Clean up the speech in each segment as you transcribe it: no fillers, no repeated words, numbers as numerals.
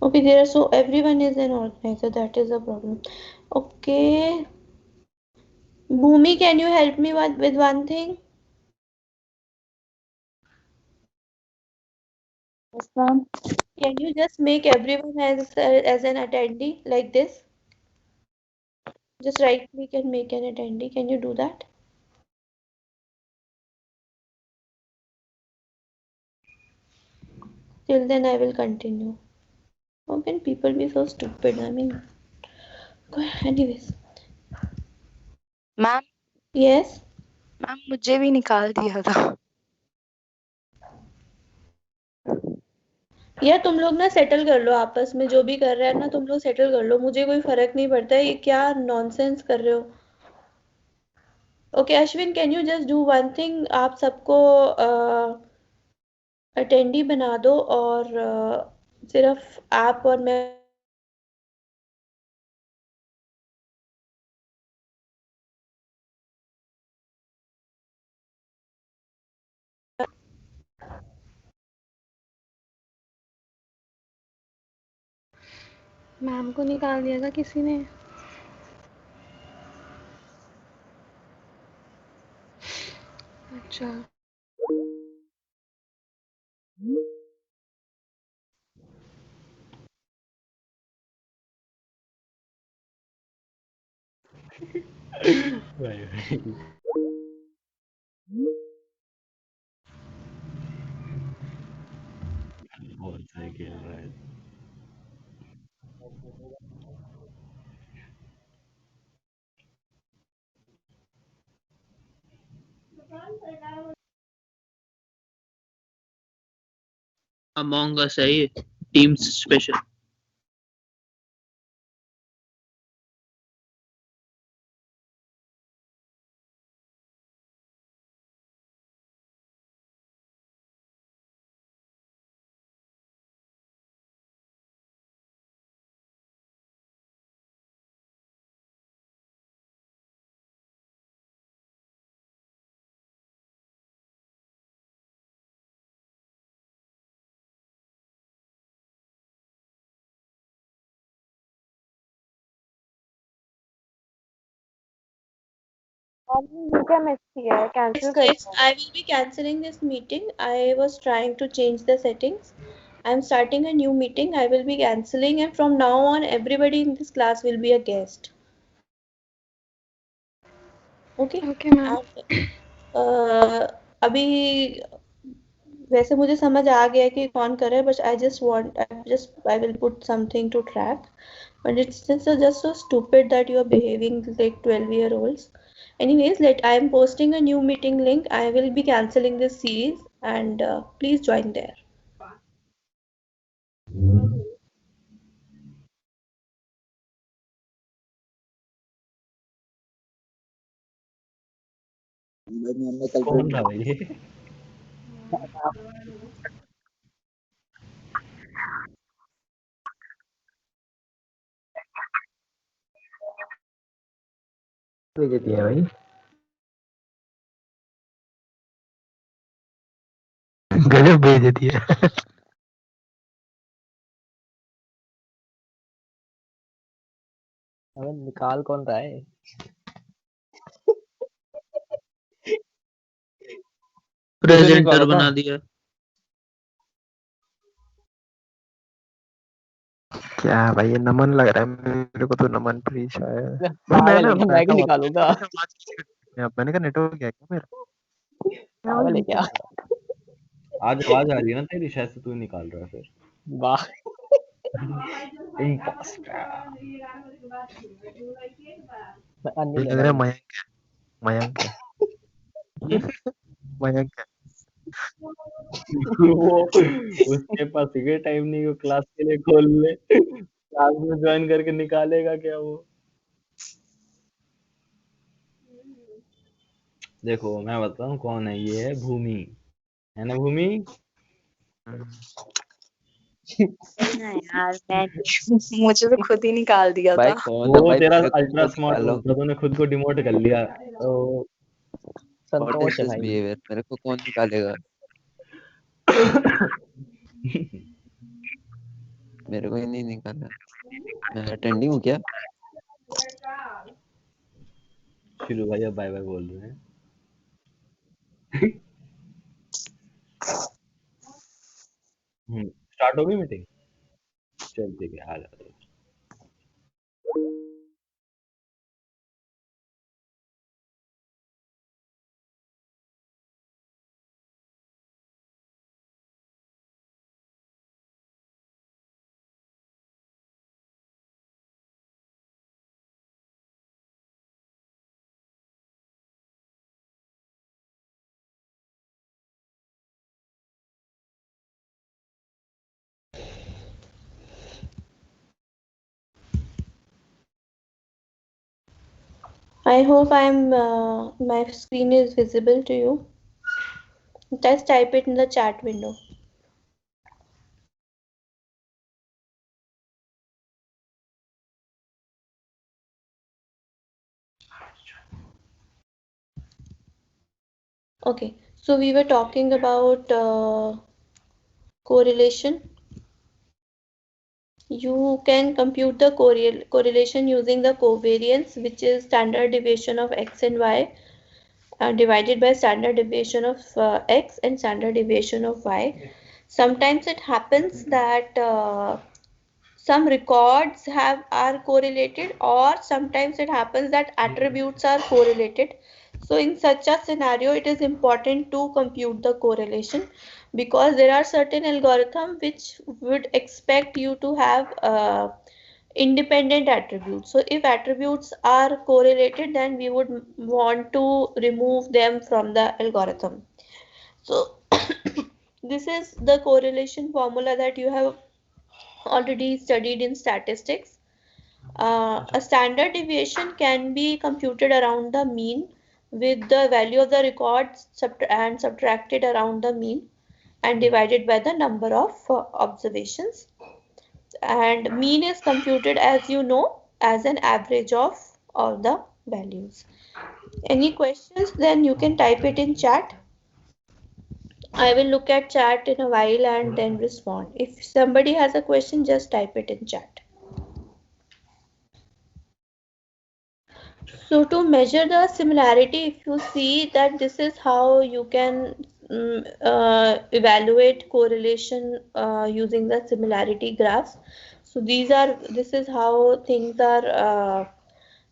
Okay, there are so everyone is an organizer. That is the problem. Okay, Bhumi, can you help me with one thing? Yes, ma'am. Can you just make everyone as an attendee like this? Just right click and make an attendee. Can you do that? Till then, I will continue. How can people be so stupid? I mean, anyways. Ma'am Yes. Ma'am मुझे भी निकाल दिया था। यार तुम लोग ना settle कर लो आपस में, जो भी कर रहा है ना तुम लोग सेटल कर लो, मुझे कोई फर्क नहीं पड़ता है, ये क्या नॉनसेंस कर रहे हो। Okay Ashwin, can you just do one thing, आप सबको अटेंडी बना दो और सिर्फ आप और मैं। मैम को निकाल दिया था किसी ने। अच्छा भाई बहुत सही खेल रहा है। Among Us है ये टीम्स स्पेशल। ये क्या मिस किया है, कैंसिल कर Yes, दिया। I will be canceling this meeting. I was trying to change the settings. I'm starting a new meeting. I will be canceling, and from now on, everybody in this class will be a guest. Okay? Okay ma'am. अभी वैसे मुझे समझ आ गया कि कौन कर रहा है, but I will put something to track, but it's just so stupid that you are behaving like 12-year-olds. Anyways, I am posting a new meeting link. I will be canceling this series, and please join there. कौन था भाई ये? बेइज्जती है भाई। गजब बेइज्जती है। अबे निकाल कौन रहा है? प्रेजेंटर बना दिया। क्या भाई, ये नमन लग रहा है मेरे को तो, नमन प्लीज है। पागल है क्या, मैं क्यों निकालूंगा? मैंने कहा नेटवर्क क्या क्या मेरा। पागल है क्या? आज आवाज आ रही है ना तेरी, शायद से तू ही निकाल रहा है फिर। वाह इम्पोस्टर। अन्य लग रहा है मयंक है। मयंक है। वो उसके पास ये टाइम नहीं वो क्लास के लिए खोल ले, क्लास में ज्वाइन करके निकालेगा क्या वो। देखो मैं बताऊं कौन है, ये है भूमि, है ना भूमि? यार मैं मुझे तो खुद ही निकाल दिया भाई था। कौन था वो भाई, तेरा मेरे को अल्ट्रा कौन स्मार्ट निकालो। होता, तूने खुद को डिमोट कर लिया तो। व्हाट इज संतोष है दिस भाई। बिहेवियर, मेरे को कौन निकालेगा। मेरे को ही नहीं निकाला। मैं ट्रेंडिंग हूँ क्या? शिलू भाई अब बाय बाय बोल रहे हैं। स्टार्ट हो गई मीटिंग? चल ठीक है, आ जाते हैं। I hope my screen is visible to you. Just type it in the chat window. Okay, so we were talking about correlation. You can compute the correlation using the covariance, which is standard deviation of x and y divided by standard deviation of x and standard deviation of y. Sometimes it happens that some records are correlated, or sometimes it happens that attributes are correlated. So in such a scenario, it is important to compute the correlation, because there are certain algorithms which would expect you to have independent attributes. So if attributes are correlated, then we would want to remove them from the algorithm. So this is the correlation formula that you have already studied in statistics. A standard deviation can be computed around the mean, with the value of the records and subtracted around the mean and divided by the number of observations. And mean is computed, as you know, as an average of all the values. Any questions? Then you can type it in chat. I will look at chat in a while and then respond. If somebody has a question, just type it in chat. So to measure the similarity, if you see that this is how you can evaluate correlation using the similarity graphs. So this is how things are.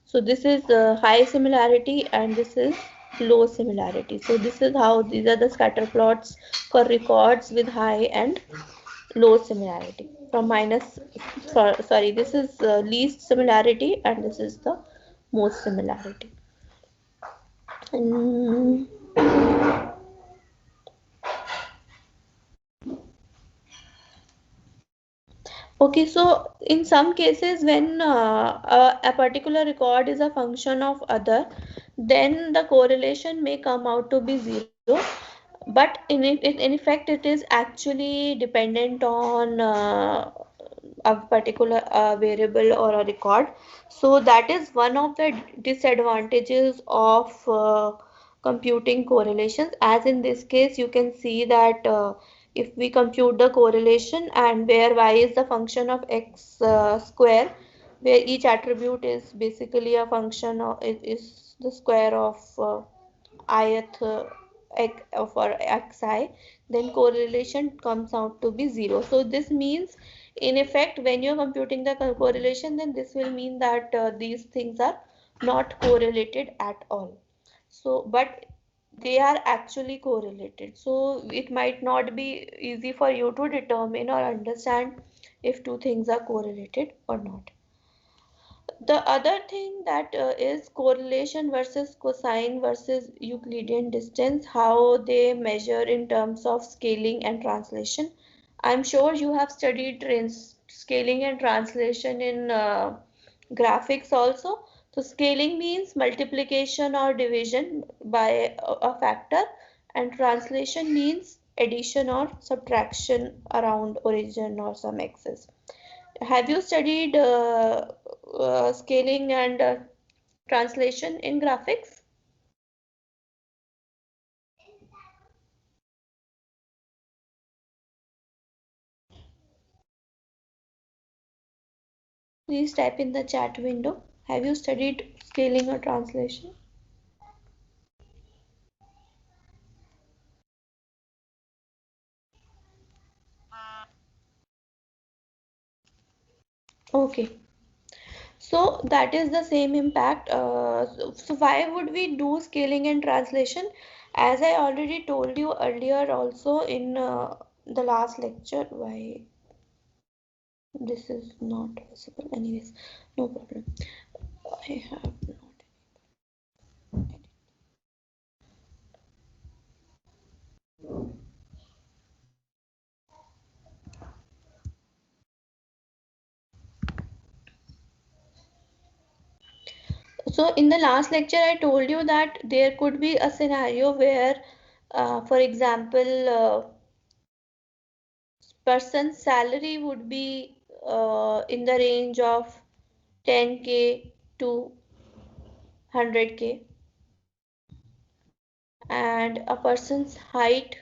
So this is high similarity and this is low similarity. So this is how these are the scatter plots for records with high and low similarity. From minus, sorry, this is least similarity and this is the most similarity. Mm. Okay, so in some cases, when a particular record is a function of other, then the correlation may come out to be zero. But in effect, it is actually dependent on a particular variable or a record. So that is one of the disadvantages of computing correlations. As in this case, you can see that if we compute the correlation, and where y is the function of x square, where each attribute is basically a function of is the square of ith for xi, then correlation comes out to be 0. So this means, in effect, when you're computing the correlation, then this will mean that these things are not correlated at all. So but they are actually correlated, so it might not be easy for you to determine or understand if two things are correlated or not. The other thing that is correlation versus cosine versus Euclidean distance, how they measure in terms of scaling and translation. I'm sure you have studied scaling and translation in graphics also. So scaling means multiplication or division by a factor, and translation means addition or subtraction around origin or some axis. Have you studied scaling and translation in graphics? Please type in the chat window. Have you studied scaling or translation? Okay. So that is the same impact. So why would we do scaling and translation? As I already told you earlier also in the last lecture, why this is not visible. Anyways, no problem. I have not. So in the last lecture, I told you that there could be a scenario where, for example, person's salary would be in the range of 10K to 100K, and a person's height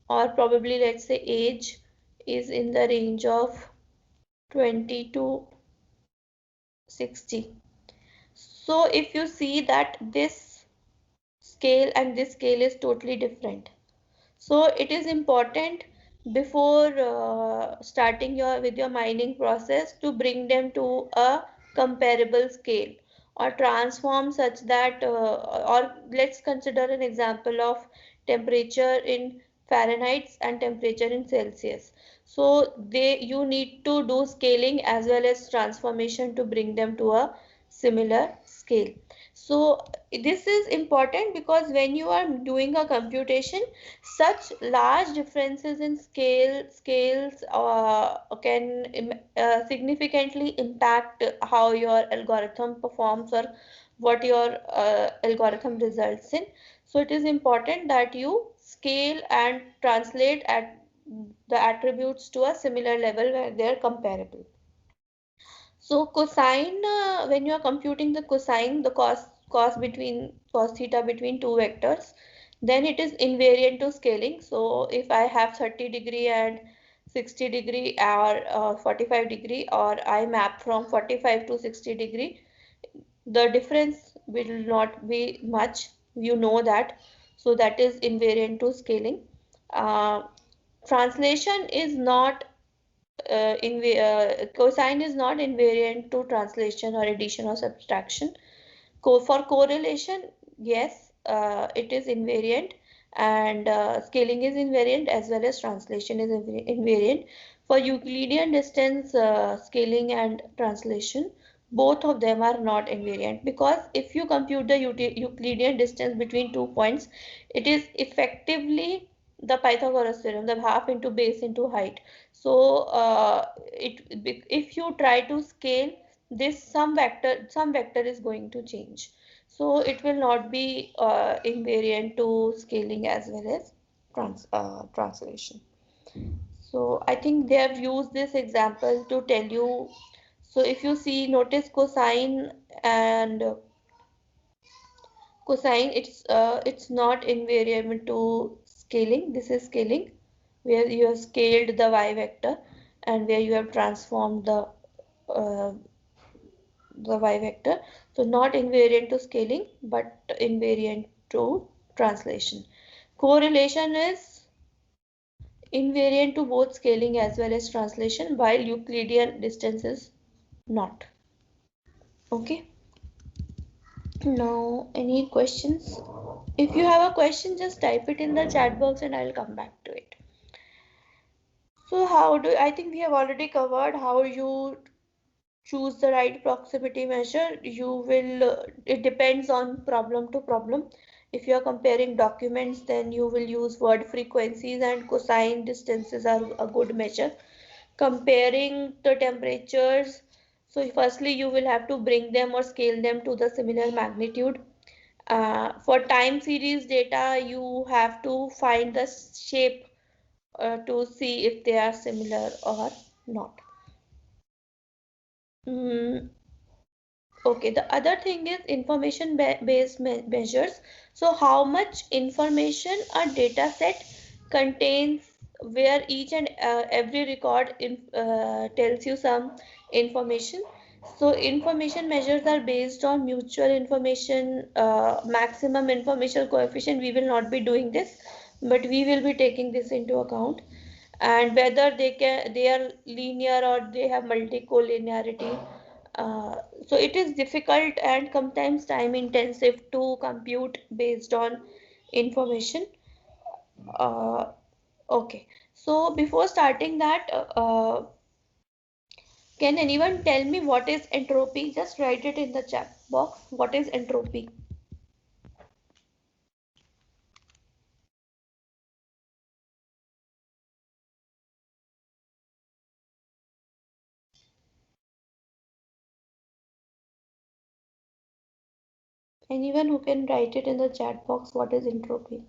or probably let's say age is in the range of 20 to 60. So if you see that this scale and this scale is totally different, so it is important before starting with your mining process to bring them to a comparable scale or transform such that or let's consider an example of temperature in Fahrenheit and temperature in Celsius. So you need to do scaling as well as transformation to bring them to a similar scale. So this is important because when you are doing a computation, such large differences in scales can significantly impact how your algorithm performs or what your algorithm results in. So it is important that you scale and translate at the attributes to a similar level where they are comparable. So cosine, when you are computing the cosine, the cos theta between two vectors, then it is invariant to scaling. So if I have 30° and 60° or 45°, or I map from 45 to 60°, the difference will not be much. You know that. So that is invariant to scaling. Translation is not cosine is not invariant to translation or addition or subtraction. For correlation, yes, it is invariant, and scaling is invariant as well as translation is invariant. For Euclidean distance scaling and translation, both of them are not invariant, because if you compute the Euclidean distance between 2 points, it is effectively the Pythagoras theorem, the half into base into height. So if you try to scale this, some vector is going to change. So it will not be invariant to scaling as well as translation. So I think they have used this example to tell you. So if you see, notice cosine and cosine, it's not invariant to scaling. This is scaling, where you have scaled the y vector and where you have transformed uh, the y vector. So not invariant to scaling, but invariant to translation. Correlation is invariant to both scaling as well as translation, while Euclidean distance is not. Okay. Now, any questions? If you have a question, just type it in the chat box and I'll come back to it. So I think we have already covered how you choose the right proximity measure. It depends on problem to problem. If you are comparing documents, then you will use word frequencies, and cosine distances are a good measure. Comparing the temperatures, so firstly you will have to bring them or scale them to the similar magnitude. For time series data, you have to find the shape to see if they are similar or not. Okay, the other thing is information based measures. So how much information a data set contains where each and every record tells you some information. So information measures are based on mutual information, maximum information coefficient. We will not be doing this, but we will be taking this into account, and whether they are linear or they have multicollinearity. So it is difficult and sometimes time intensive to compute based on information. uh, okay, so before starting that, can anyone tell me what is entropy? Just write it in the chat box. What is entropy? Anyone who can write it in the chat box, what is entropy?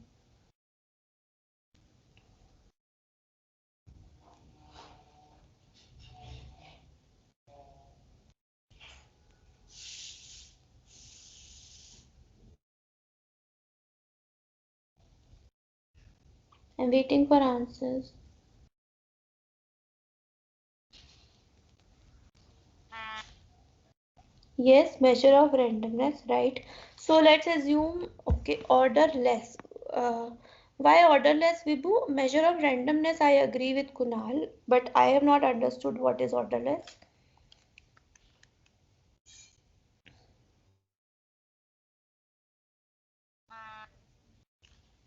I'm waiting for answers. Yes, measure of randomness, right? So let's assume, okay, orderless. Why orderless, Vibhu? Measure of randomness, I agree with Kunal, but I have not understood what is orderless.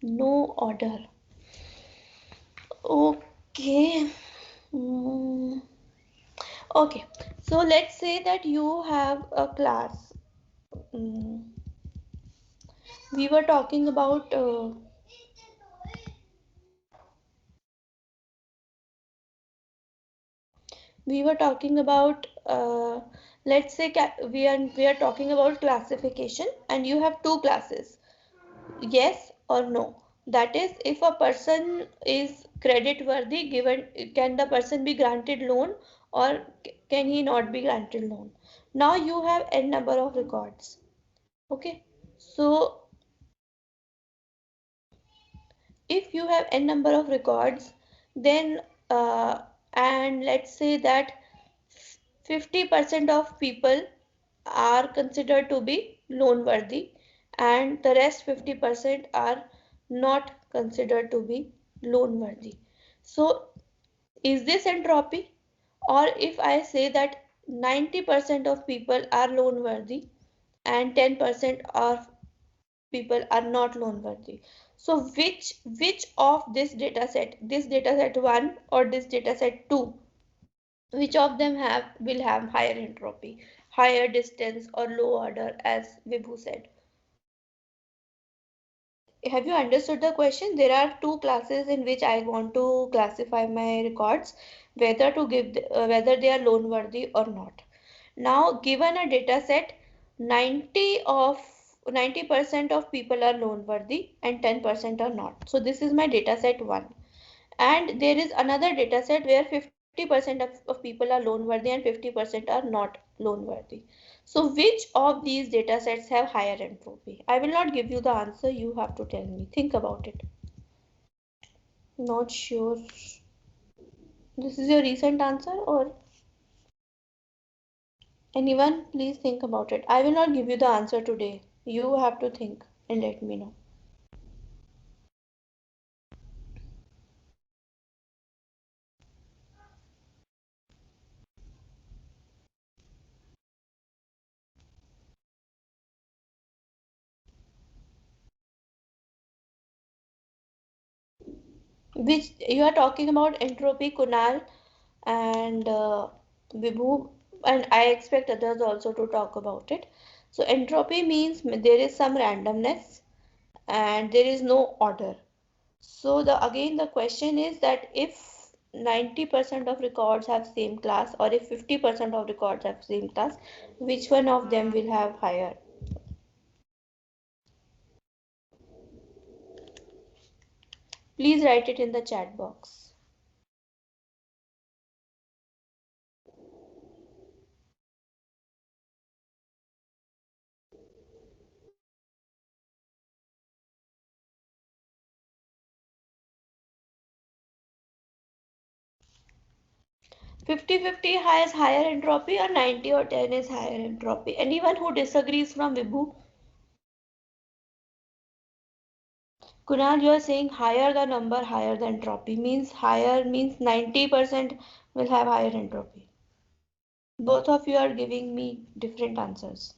No order. Okay. Hmm. Okay. So let's say that you have a class. Mm, we were talking about let's say we are talking about classification, and you have two classes, yes or no. That is, if a person is credit worthy, given, can the person be granted loan, or can he not be granted loan? Now you have n number of records. Okay, so if you have n number of records, then and let's say that 50% of people are considered to be loan worthy, and the rest 50% are not considered to be loan worthy. So is this entropy? Or if I say that 90% of people are loan worthy and 10% of people are not loan worthy, so which of this data set 1 or this data set 2, which of them will have higher entropy, higher distance, or low order, as Vibhu said? Have you understood the question? There are two classes in which I want to classify my records, whether they are loan worthy or not. Now, given a data set, 90% of people are loan worthy and 10% are not. So this is my data set 1. And there is another data set where 50% of people are loan worthy and 50% are not loan worthy. So which of these data sets have higher entropy? I will not give you the answer, you have to tell me. Think about it. Not sure. This is your recent answer, or anyone? Please think about it. I will not give you the answer today. You have to think and let me know. Which you are talking about entropy, Kunal and Vibhu, and I expect others also to talk about it. So entropy means there is some randomness and there is no order. So again the question is that if 90% of records have same class, or if 50% of records have same class, which one of them will have higher? Please write it in the chat box. 50-50 has higher entropy or 90 or 10 is higher entropy? Anyone who disagrees from Vibhu? Kunal, you are saying higher the number, higher the entropy. Means higher means 90% will have higher entropy. Both of you are giving me different answers.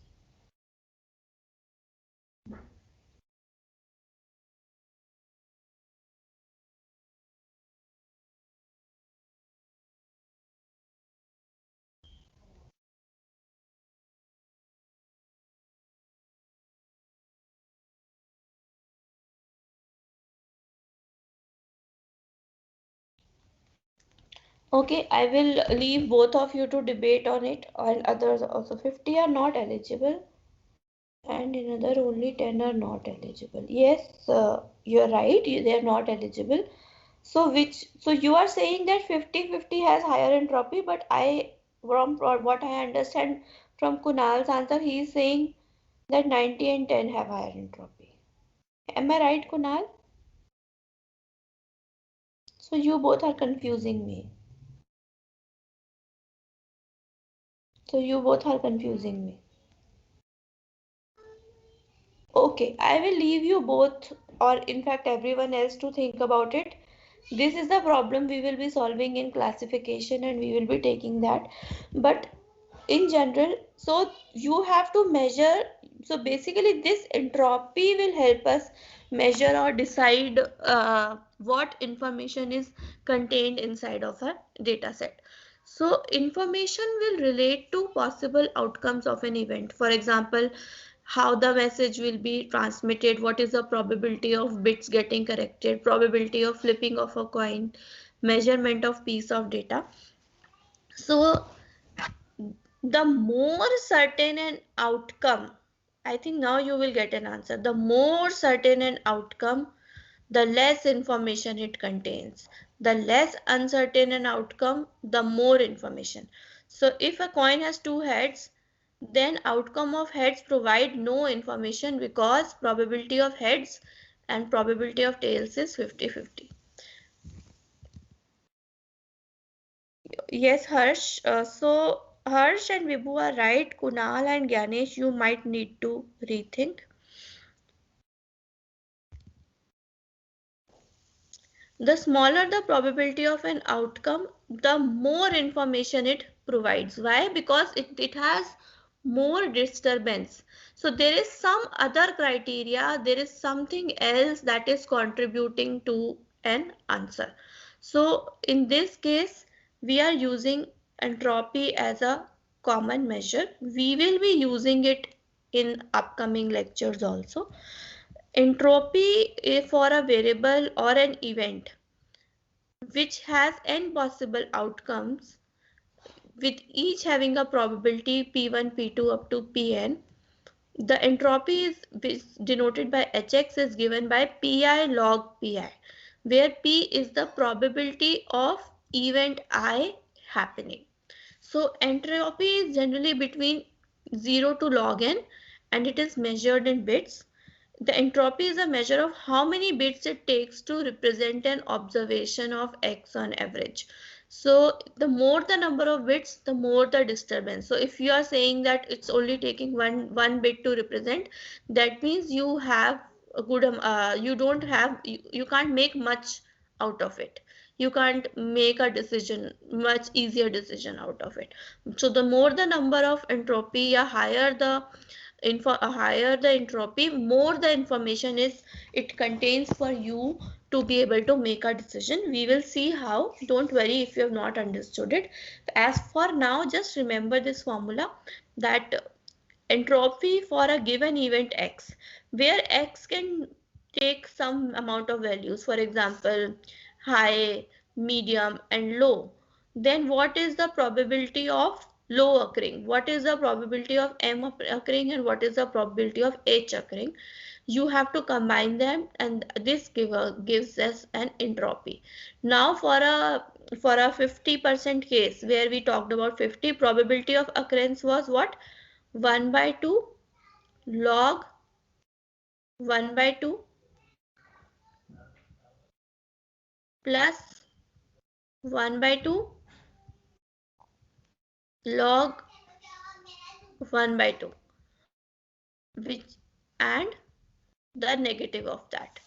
Okay, I will leave both of you to debate on it, and others also. 50 are not eligible, and another only 10 are not eligible. Yes, you're right, they are not eligible. So you are saying that 50-50 has higher entropy, but from what I understand from Kunal's answer, he is saying that 90 and 10 have higher entropy. Am I right, Kunal? So you both are confusing me. So you both are confusing me. Okay, I will leave you both, or in fact everyone else, to think about it. This is the problem we will be solving in classification, and we will be taking that. But in general, so you have to measure. So basically, this entropy will help us measure or decide what information is contained inside of a data set. So information will relate to possible outcomes of an event. For example, how the message will be transmitted, what is the probability of bits getting corrected, probability of flipping of a coin, measurement of piece of data. So the more certain an outcome, I think now you will get an answer. The more certain an outcome, the less information it contains. The less uncertain an outcome, the more information. So if a coin has two heads, then outcome of heads provide no information, because probability of heads and probability of tails is 50-50. Yes, Harsh. So Harsh and Vibhu are right. Kunal and Ganesh, you might need to rethink. The smaller the probability of an outcome, the more information it provides. Why? Because it has more disturbance. So there is some other criteria, there is something else that is contributing to an answer. So in this case, we are using entropy as a common measure. We will be using it in upcoming lectures also. Entropy for a variable or an event which has n possible outcomes, with each having a probability p1, p2 up to pn. The entropy is denoted by Hx is given by pi log pi, where p is the probability of event I happening. So entropy is generally between 0 to log n, and it is measured in bits. The entropy is a measure of how many bits it takes to represent an observation of X on average. So the more the number of bits, the more the disturbance. So if you are saying that it's only taking one bit to represent, that means you have a good you don't have you can't make much out of it. You can't make a decision, much easier decision out of it. So the more the number of entropy, higher the higher the entropy, more the information is it contains for you to be able to make a decision. We will see how. Don't worry if you have not understood it. As for now, just remember this formula, that entropy for a given event X, where X can take some amount of values, for example, high, medium, and low. Then what is the probability of low occurring? What is the probability of M occurring, and what is the probability of H occurring? You have to combine them, and this gives us an entropy. Now for a 50% case where we talked about 50, probability of occurrence was what? 1 by 2 log 1 by 2 plus 1 by 2 log 1 by 2, which and the negative of that.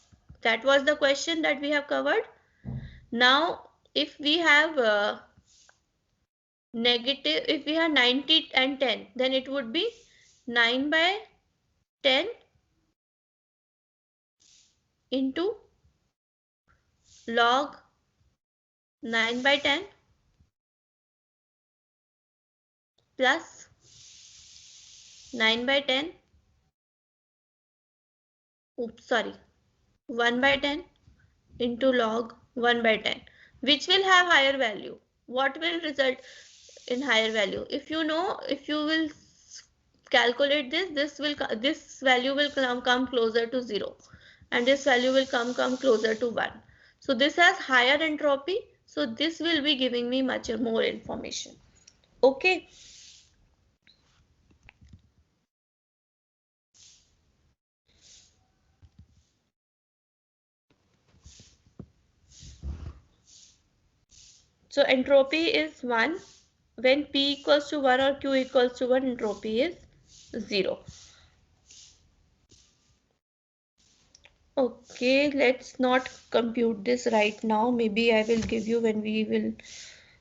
That was the question that we have covered. Now, if we have negative, if we have 90 and 10, then it would be 9 by 10 into log 9 by 10 plus 9 by 10, 1 by 10 into log 1 by 10, which will have higher value. What will result in higher value? If you know, if you will calculate this value will come closer to 0, and this value will come closer to 1. So this has higher entropy, so this will be giving me much more information. Okay. So entropy is 1. When P equals to 1 or Q equals to 1, entropy is 0. Okay, let's not compute this right now. Maybe I will give you when we will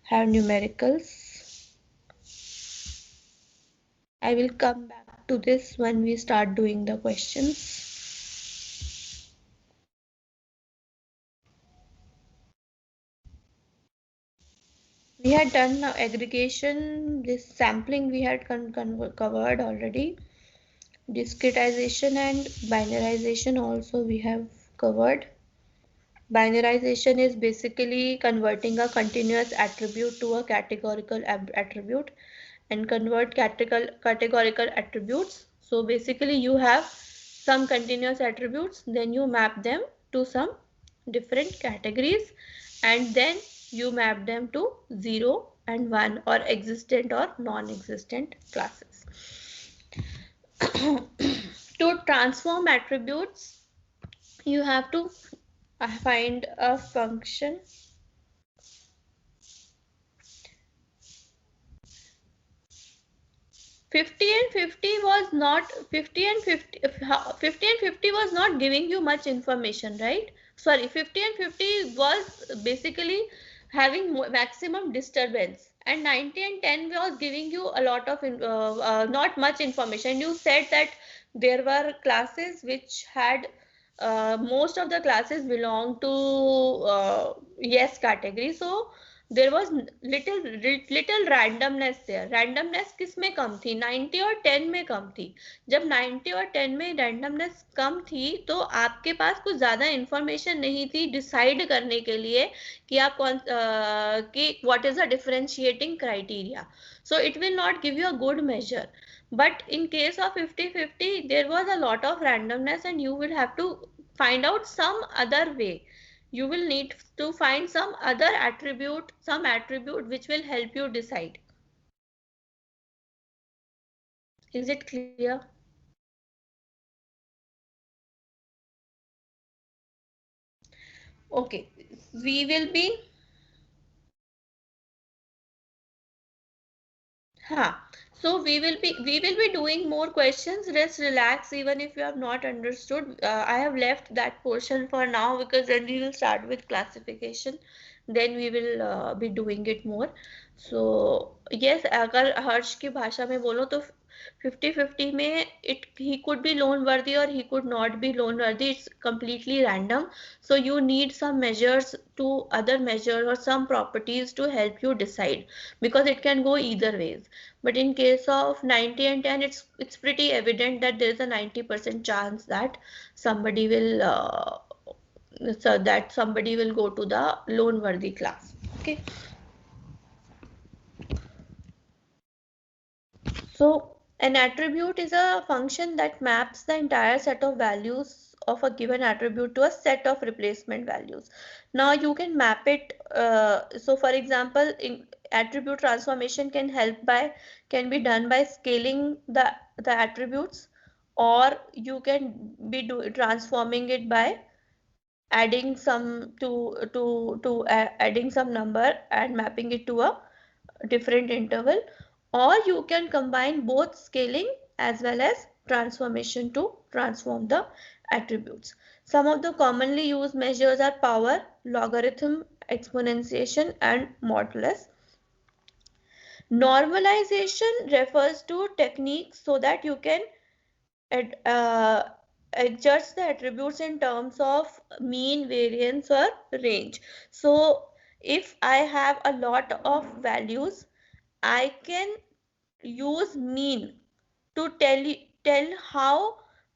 have numericals. I will come back to this when we start doing the questions. We had done aggregation, this sampling we had covered already. Discretization and binarization also we have covered. Binarization is basically converting a continuous attribute to a categorical attribute, and convert categorical attributes. So basically you have some continuous attributes, then you map them to some different categories, and then you map them to 0 and 1 or existent or non-existent classes. To transform attributes, you have to find a function. 50 and 50 was not 50 and 50 was not giving you much information, right? Sorry, 50 and 50 was basically having maximum disturbance, and 90 and 10 was giving you a lot of not much information. You said that there were classes which had most of the classes belong to yes category, so there was little randomness there. Randomness किस में कम थी? 90 और 10 में कम थी. जब 90 और 10 में randomness कम थी तो आपके पास कुछ ज़्यादा information नहीं थी decide करने के लिए कि आप कौन कि what is the differentiating criteria. So it will not give you a good measure. But in case of 50-50, there was a lot of randomness, and you will have to find out some other way. You will need to find some other attribute, some attribute which will help you decide. Is it clear? Okay, we will be so we will be doing more questions. Let's relax even if you have not understood. I have left that portion for now because then we will start with classification. Then we will be doing it more. So yes, अगर हर्ष की भाषा में बोलो तो 50-50 में he could be loan worthy or he could not be loan worthy. It's completely random. So you need some measures to other measures or some properties to help you decide, because it can go either ways. But in case of 90 and 10, it's pretty evident that there is a 90% chance that somebody will go to the loan worthy class. Okay. So an attribute is a function that maps the entire set of values of a given attribute to a set of replacement values. Now you can map it. So for example, in attribute transformation can be done by scaling the attributes, or you can be transforming it by adding some adding some number and mapping it to a different interval, or you can combine both scaling as well as transformation to transform the attributes. Some of the commonly used measures are power, logarithm, exponentiation, and modulus. Normalization refers to techniques so that you can adjust the attributes in terms of mean, variance, or range. So if I have a lot of values, I can use mean to tell how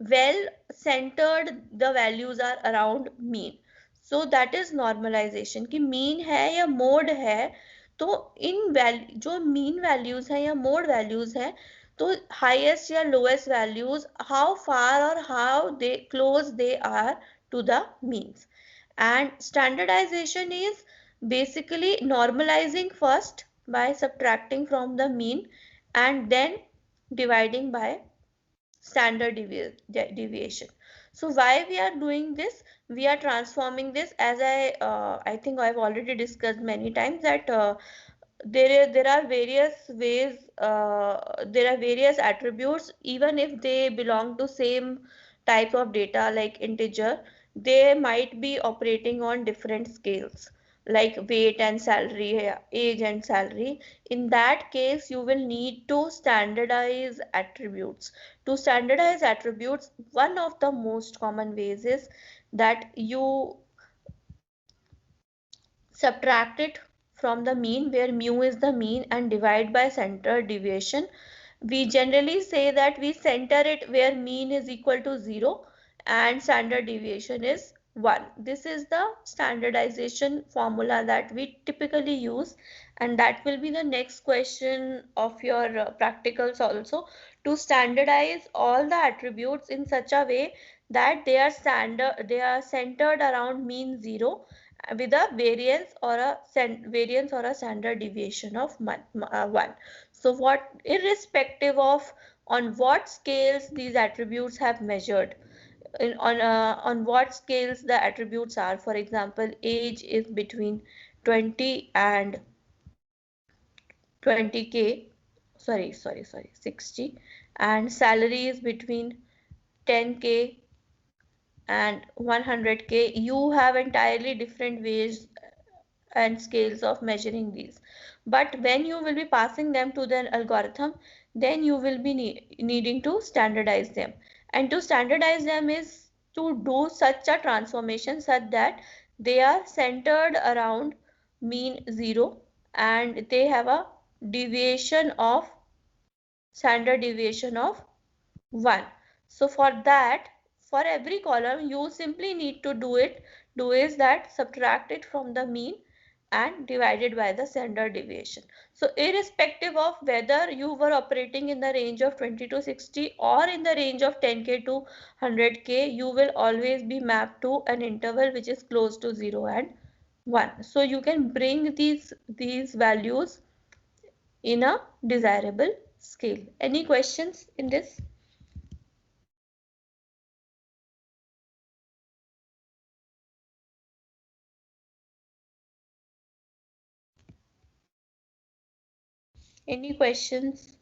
well centered the values are around mean. So that is normalization कि mean है या mode है, तो इन value जो mean values है या mode values है, तो highest या lowest values how far or how they close they are to the means. And standardization is basically normalizing first by subtracting from the mean and then dividing by standard deviation. So why we are doing this? We are transforming this, as I think I've already discussed many times, that there are various ways, there are various attributes, even if they belong to same type of data like integer, they might be operating on different scales like weight and salary, age and salary. In that case, you will need to standardize attributes. To standardize attributes, one of the most common ways is that you subtract it from the mean, where mu is the mean, and divide by standard deviation. We generally say that we center it where mean is equal to 0 and standard deviation is 1. This is the standardization formula that we typically use, and that will be the next question of your practicals also, to standardize all the attributes in such a way that they are centered around mean 0 with a variance or a standard deviation of 1. So what, irrespective of on what scales these attributes have measured, on what scales the attributes are. For example, age is between 20 and 20k, sorry 60, and salary is between 10k and 100k. You have entirely different ways and scales of measuring these, but when you will be passing them to the algorithm, then you will be needing to standardize them. And to standardize them is to do such a transformation such that they are centered around mean 0 and they have a deviation of standard deviation of 1. So for that, for every column, you simply need to do is that subtract it from the mean and divided by the standard deviation. So irrespective of whether you were operating in the range of 20 to 60 or in the range of 10k to 100k, you will always be mapped to an interval which is close to 0 and 1. So you can bring these values in a desirable scale. Any questions in this? Any questions?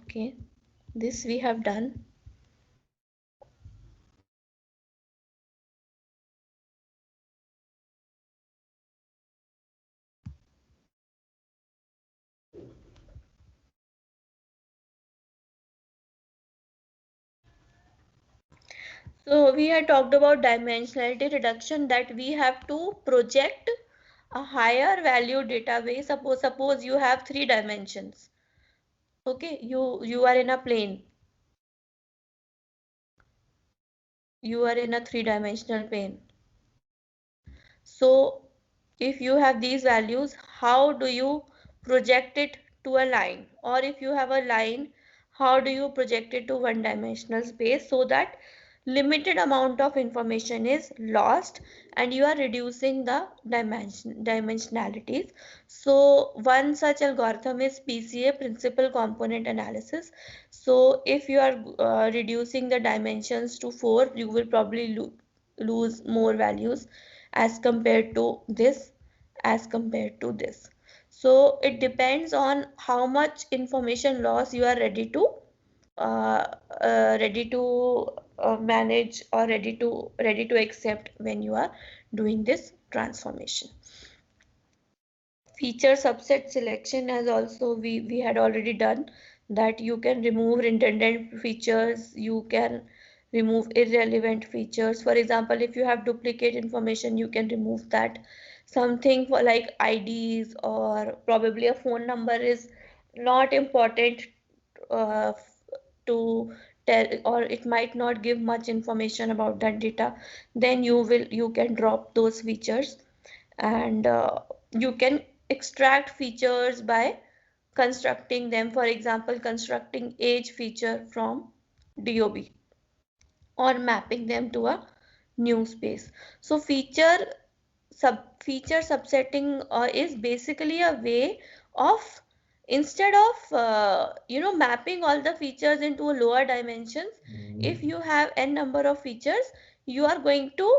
Okay, this we have done. So we had talked about dimensionality reduction, that we have to project a higher value database. Suppose you have 3 dimensions. Okay, you are in a plane. You are in a 3-dimensional plane. So if you have these values, how do you project it to a line? Or if you have a line, how do you project it to one-dimensional space so that limited amount of information is lost and you are reducing the dimensionalities? So one such algorithm is PCA, principal component analysis. So if you are reducing the dimensions to 4, you will probably lose more values as compared to this. So it depends on how much information loss you are ready to manage or ready to accept when you are doing this transformation. Feature subset selection, as also we had already done, that you can remove redundant features, you can remove irrelevant features. For example, if you have duplicate information, you can remove that. Something for like IDs or probably a phone number is not important uh, to tell, or it might not give much information about that data, then you can drop those features. And you can extract features by constructing them. For example, constructing age feature from DOB or mapping them to a new space. So feature subsetting is basically a way of, instead of mapping all the features into lower dimensions, if you have n number of features, you are going to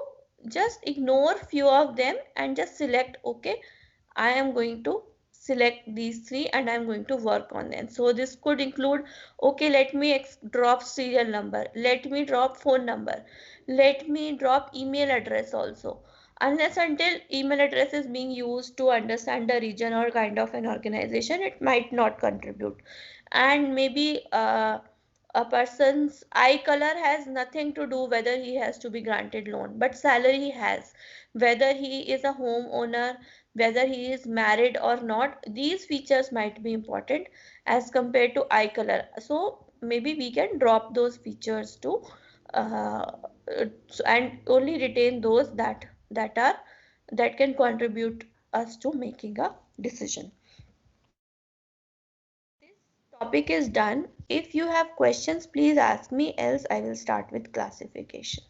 just ignore few of them and just select, okay, I am going to select these three and I'm going to work on them. So this could include, okay, let me drop serial number, let me drop phone number, let me drop email address also. Unless until email address is being used to understand the region or kind of an organization, it might not contribute. And maybe a person's eye color has nothing to do whether he has to be granted loan, but salary has. Whether he is a homeowner, whether he is married or not, these features might be important as compared to eye color. So maybe we can drop those features to uh, and only retain those that can contribute us to making a decision. This topic is done. If you have questions, please ask me, else I will start with classification.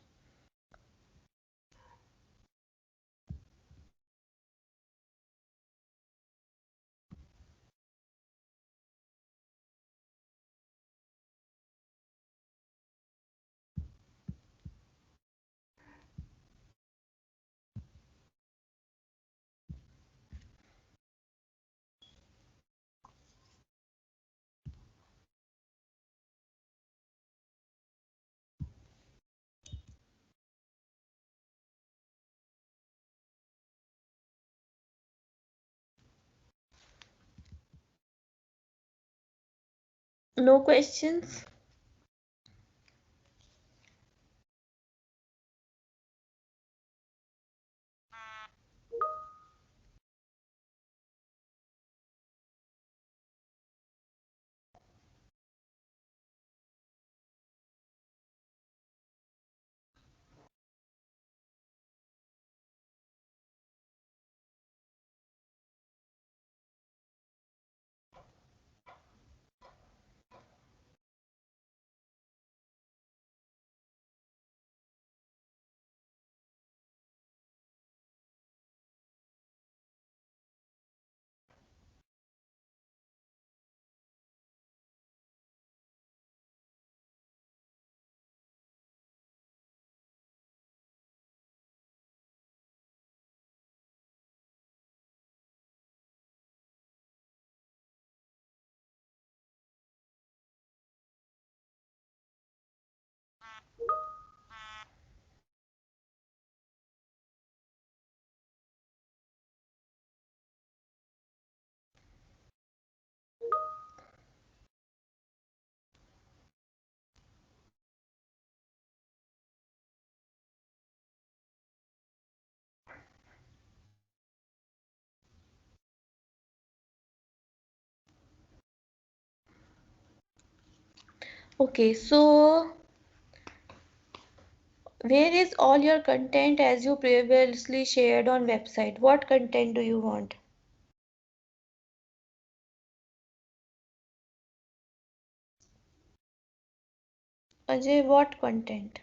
No questions? Okay, so where is all your content as you previously shared on website? What content do you want? Ajay, what content?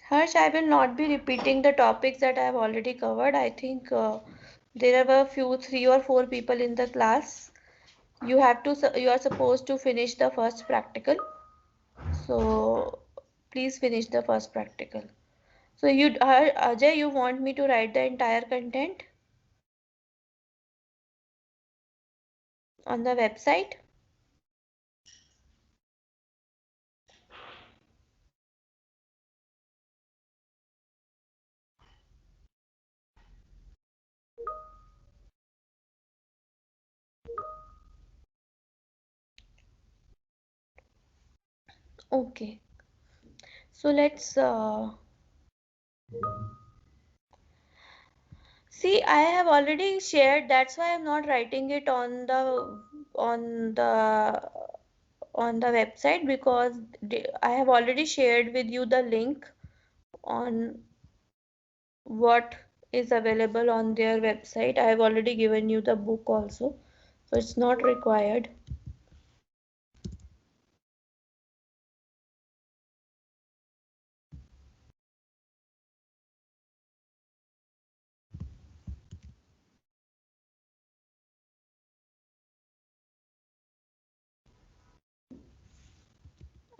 Harsh, I will not be repeating the topics that I have already covered. I think there were few, 3 or 4 people in the class. You are supposed to finish the first practical. So please finish the first practical. So Ajay, you want me to write the entire content on the website? Okay. So let's see. I have already shared. That's why I'm not writing it on on the the website, because I have already shared with you the link on what is available on their website. I have already given you the book also, so it's not required.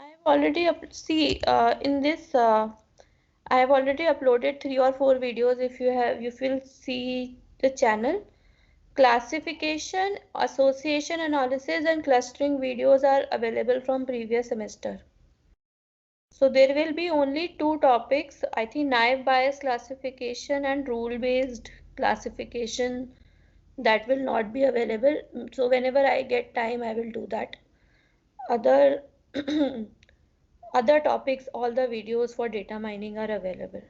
I have already in this I have already uploaded 3 or 4 videos. If you will see the channel. Classification, association analysis and clustering videos are available from previous semester. So there will be only 2 topics, I think, naive Bayes classification and rule-based classification, that will not be available. So whenever I get time, I will do that. Other other topics, all the videos for data mining are available.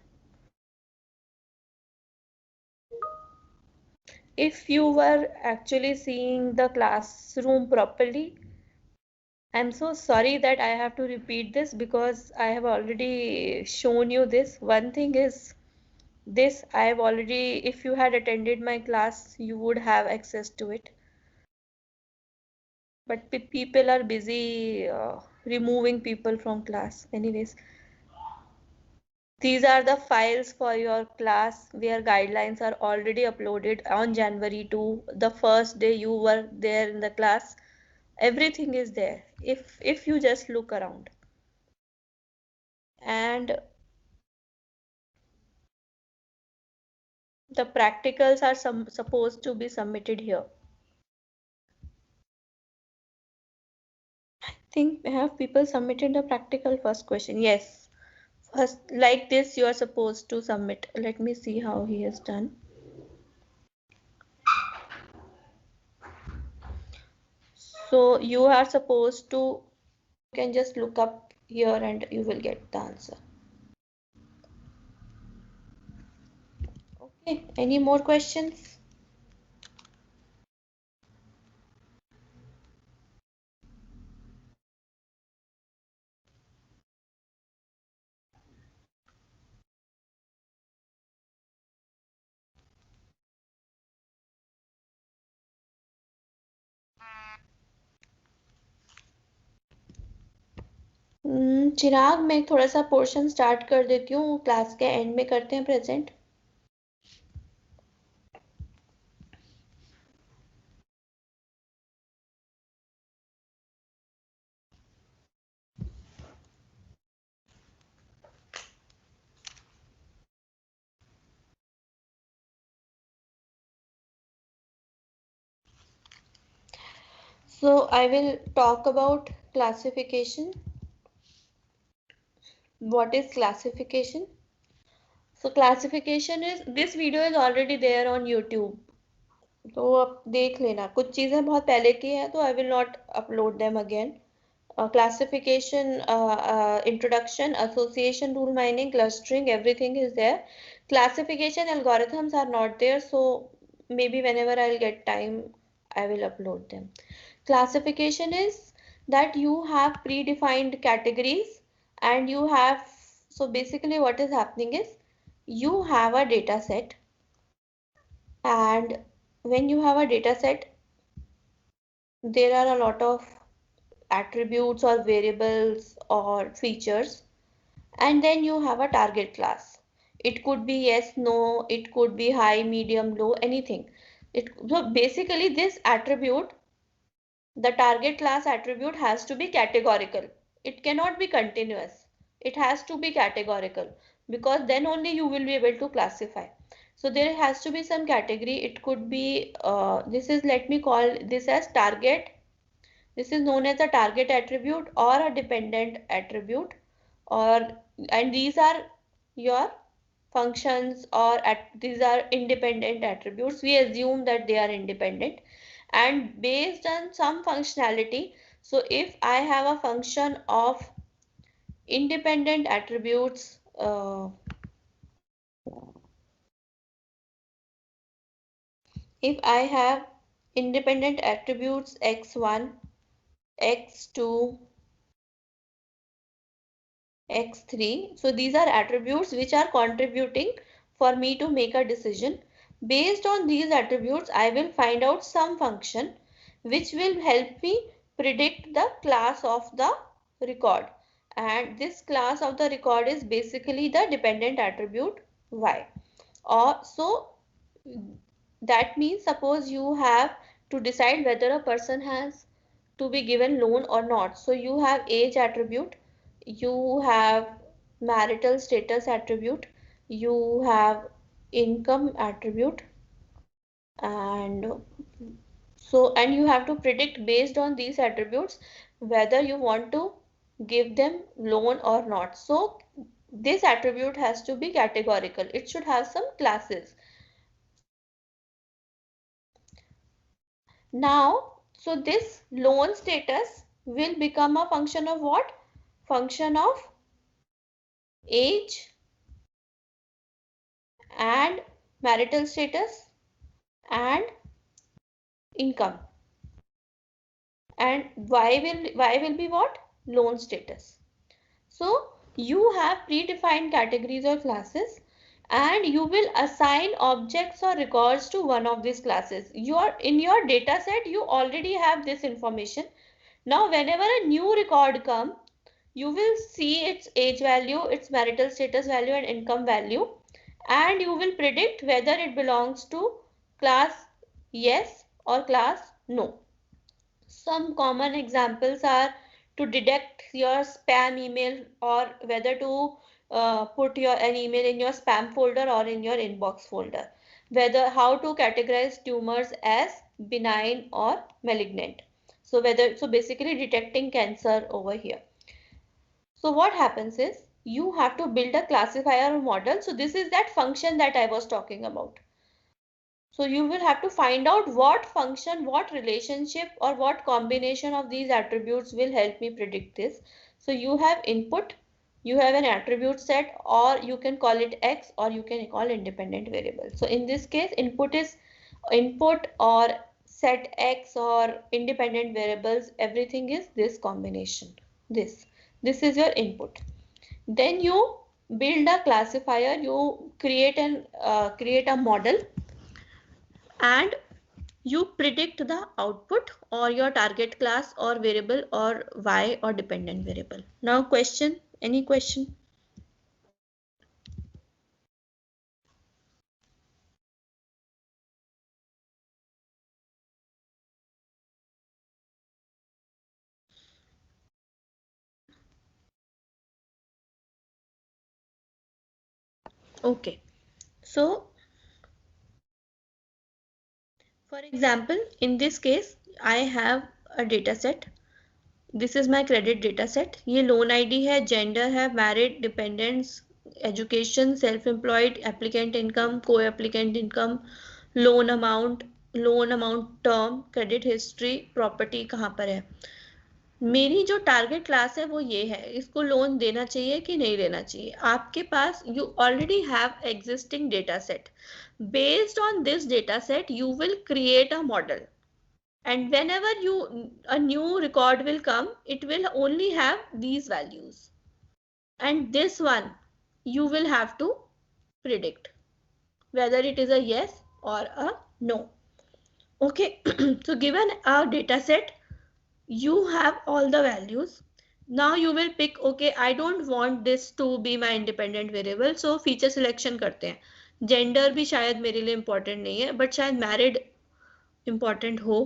If you were actually seeing the classroom properly, I'm so sorry that I have to repeat this, because I have already shown you this. One thing is this, I have already, if you had attended my class, you would have access to it. But people are busy removing people from class. Anyways, these are the files for your class where guidelines are already uploaded on January 2, the first day you were there in the class. Everything is there if you just look around. And the practicals are supposed to be submitted here. I think have people submitted the practical first question? Yes. First, like this, you are supposed to submit. Let me see how he has done. So you are supposed to, you can just look up here and you will get the answer. Okay, any more questions? चिराग, मैं थोड़ा सा portion start कर देती हूँ, class के and में करते हैं present. So I will talk about classification. What is classification? So classification is, this video is already there on YouTube. तो आप देख लेना, कुछ चीज़ें बहुत पहले की हैं, तो I will not upload them again. Classification, introduction, association, rule mining, clustering, everything is there. Classification algorithms are not there, so maybe whenever I'll get time, I will upload them. Classification is that you have predefined categories and you have, so basically what is happening is you have a data set, and when you have a data set, there are a lot of attributes or variables or features, and then you have a target class. It could be yes, no, it could be high, medium, low, anything. So basically this attribute, the target class attribute, has to be categorical. It cannot be continuous. It has to be categorical, because then only you will be able to classify. So there has to be some category. It could be, let me call this as target. This is known as a target attribute or a dependent attribute, and these are your functions, or these are independent attributes. We assume that they are independent and based on some functionality. So if I have a function of independent attributes, if I have independent attributes x1, x2, x3, so these are attributes which are contributing for me to make a decision. Based on these attributes, I will find out some function which will help me predict the class of the record, and this class of the record is basically the dependent attribute y. So that means, suppose you have to decide whether a person has to be given loan or not. So you have age attribute, you have marital status attribute, you have income attribute, and and you have to predict based on these attributes whether you want to give them loan or not. So this attribute has to be categorical. It should have some classes. Now, so this loan status will become a function of what? Function of age and marital status and income. And y will be what? Loan status. So you have predefined categories or classes, and you will assign objects or records to one of these classes. In your data set, you already have this information. Now whenever a new record comes, you will see its age value, its marital status value and income value, and you will predict whether it belongs to class yes or class no. Some common examples are to detect your spam email, or whether to put an email in your spam folder or in your inbox folder. How to categorize tumors as benign or malignant. So basically detecting cancer over here. So what happens is you have to build a classifier model. So this is that function that I was talking about. So you will have to find out what function, what relationship or what combination of these attributes will help me predict this. So you have input, you have an attribute set, or you can call it X, or you can call independent variable. So in this case, input is input or set X or independent variables. Everything is this combination. This is your input. Then you build a classifier, you create a model, and you predict the output or your target class or variable or y or dependent variable. Now question, any question? Okay, so for example, in this case, I have a data set. This is my credit data set. ये loan ID है, gender है, married, dependents, education, self-employed, applicant income, co-applicant income, loan amount term, credit history, property कहाँ पर है. मेरी जो target class है वो ये है, इसको लोन देना चाहिए कि नहीं देना चाहिए. आपके पास you already have existing data set. Based on this data set you will create a model, and whenever a new record will come, it will only have these values, and this one you will have to predict whether it is a yes or a no. Okay. So given a data set, you have all the values. Now you will pick, okay, I don't want this to be my independent variable, so feature selection करते हैं. Gender भी शायद मेरे लिए important नहीं है, but शायद married important हो,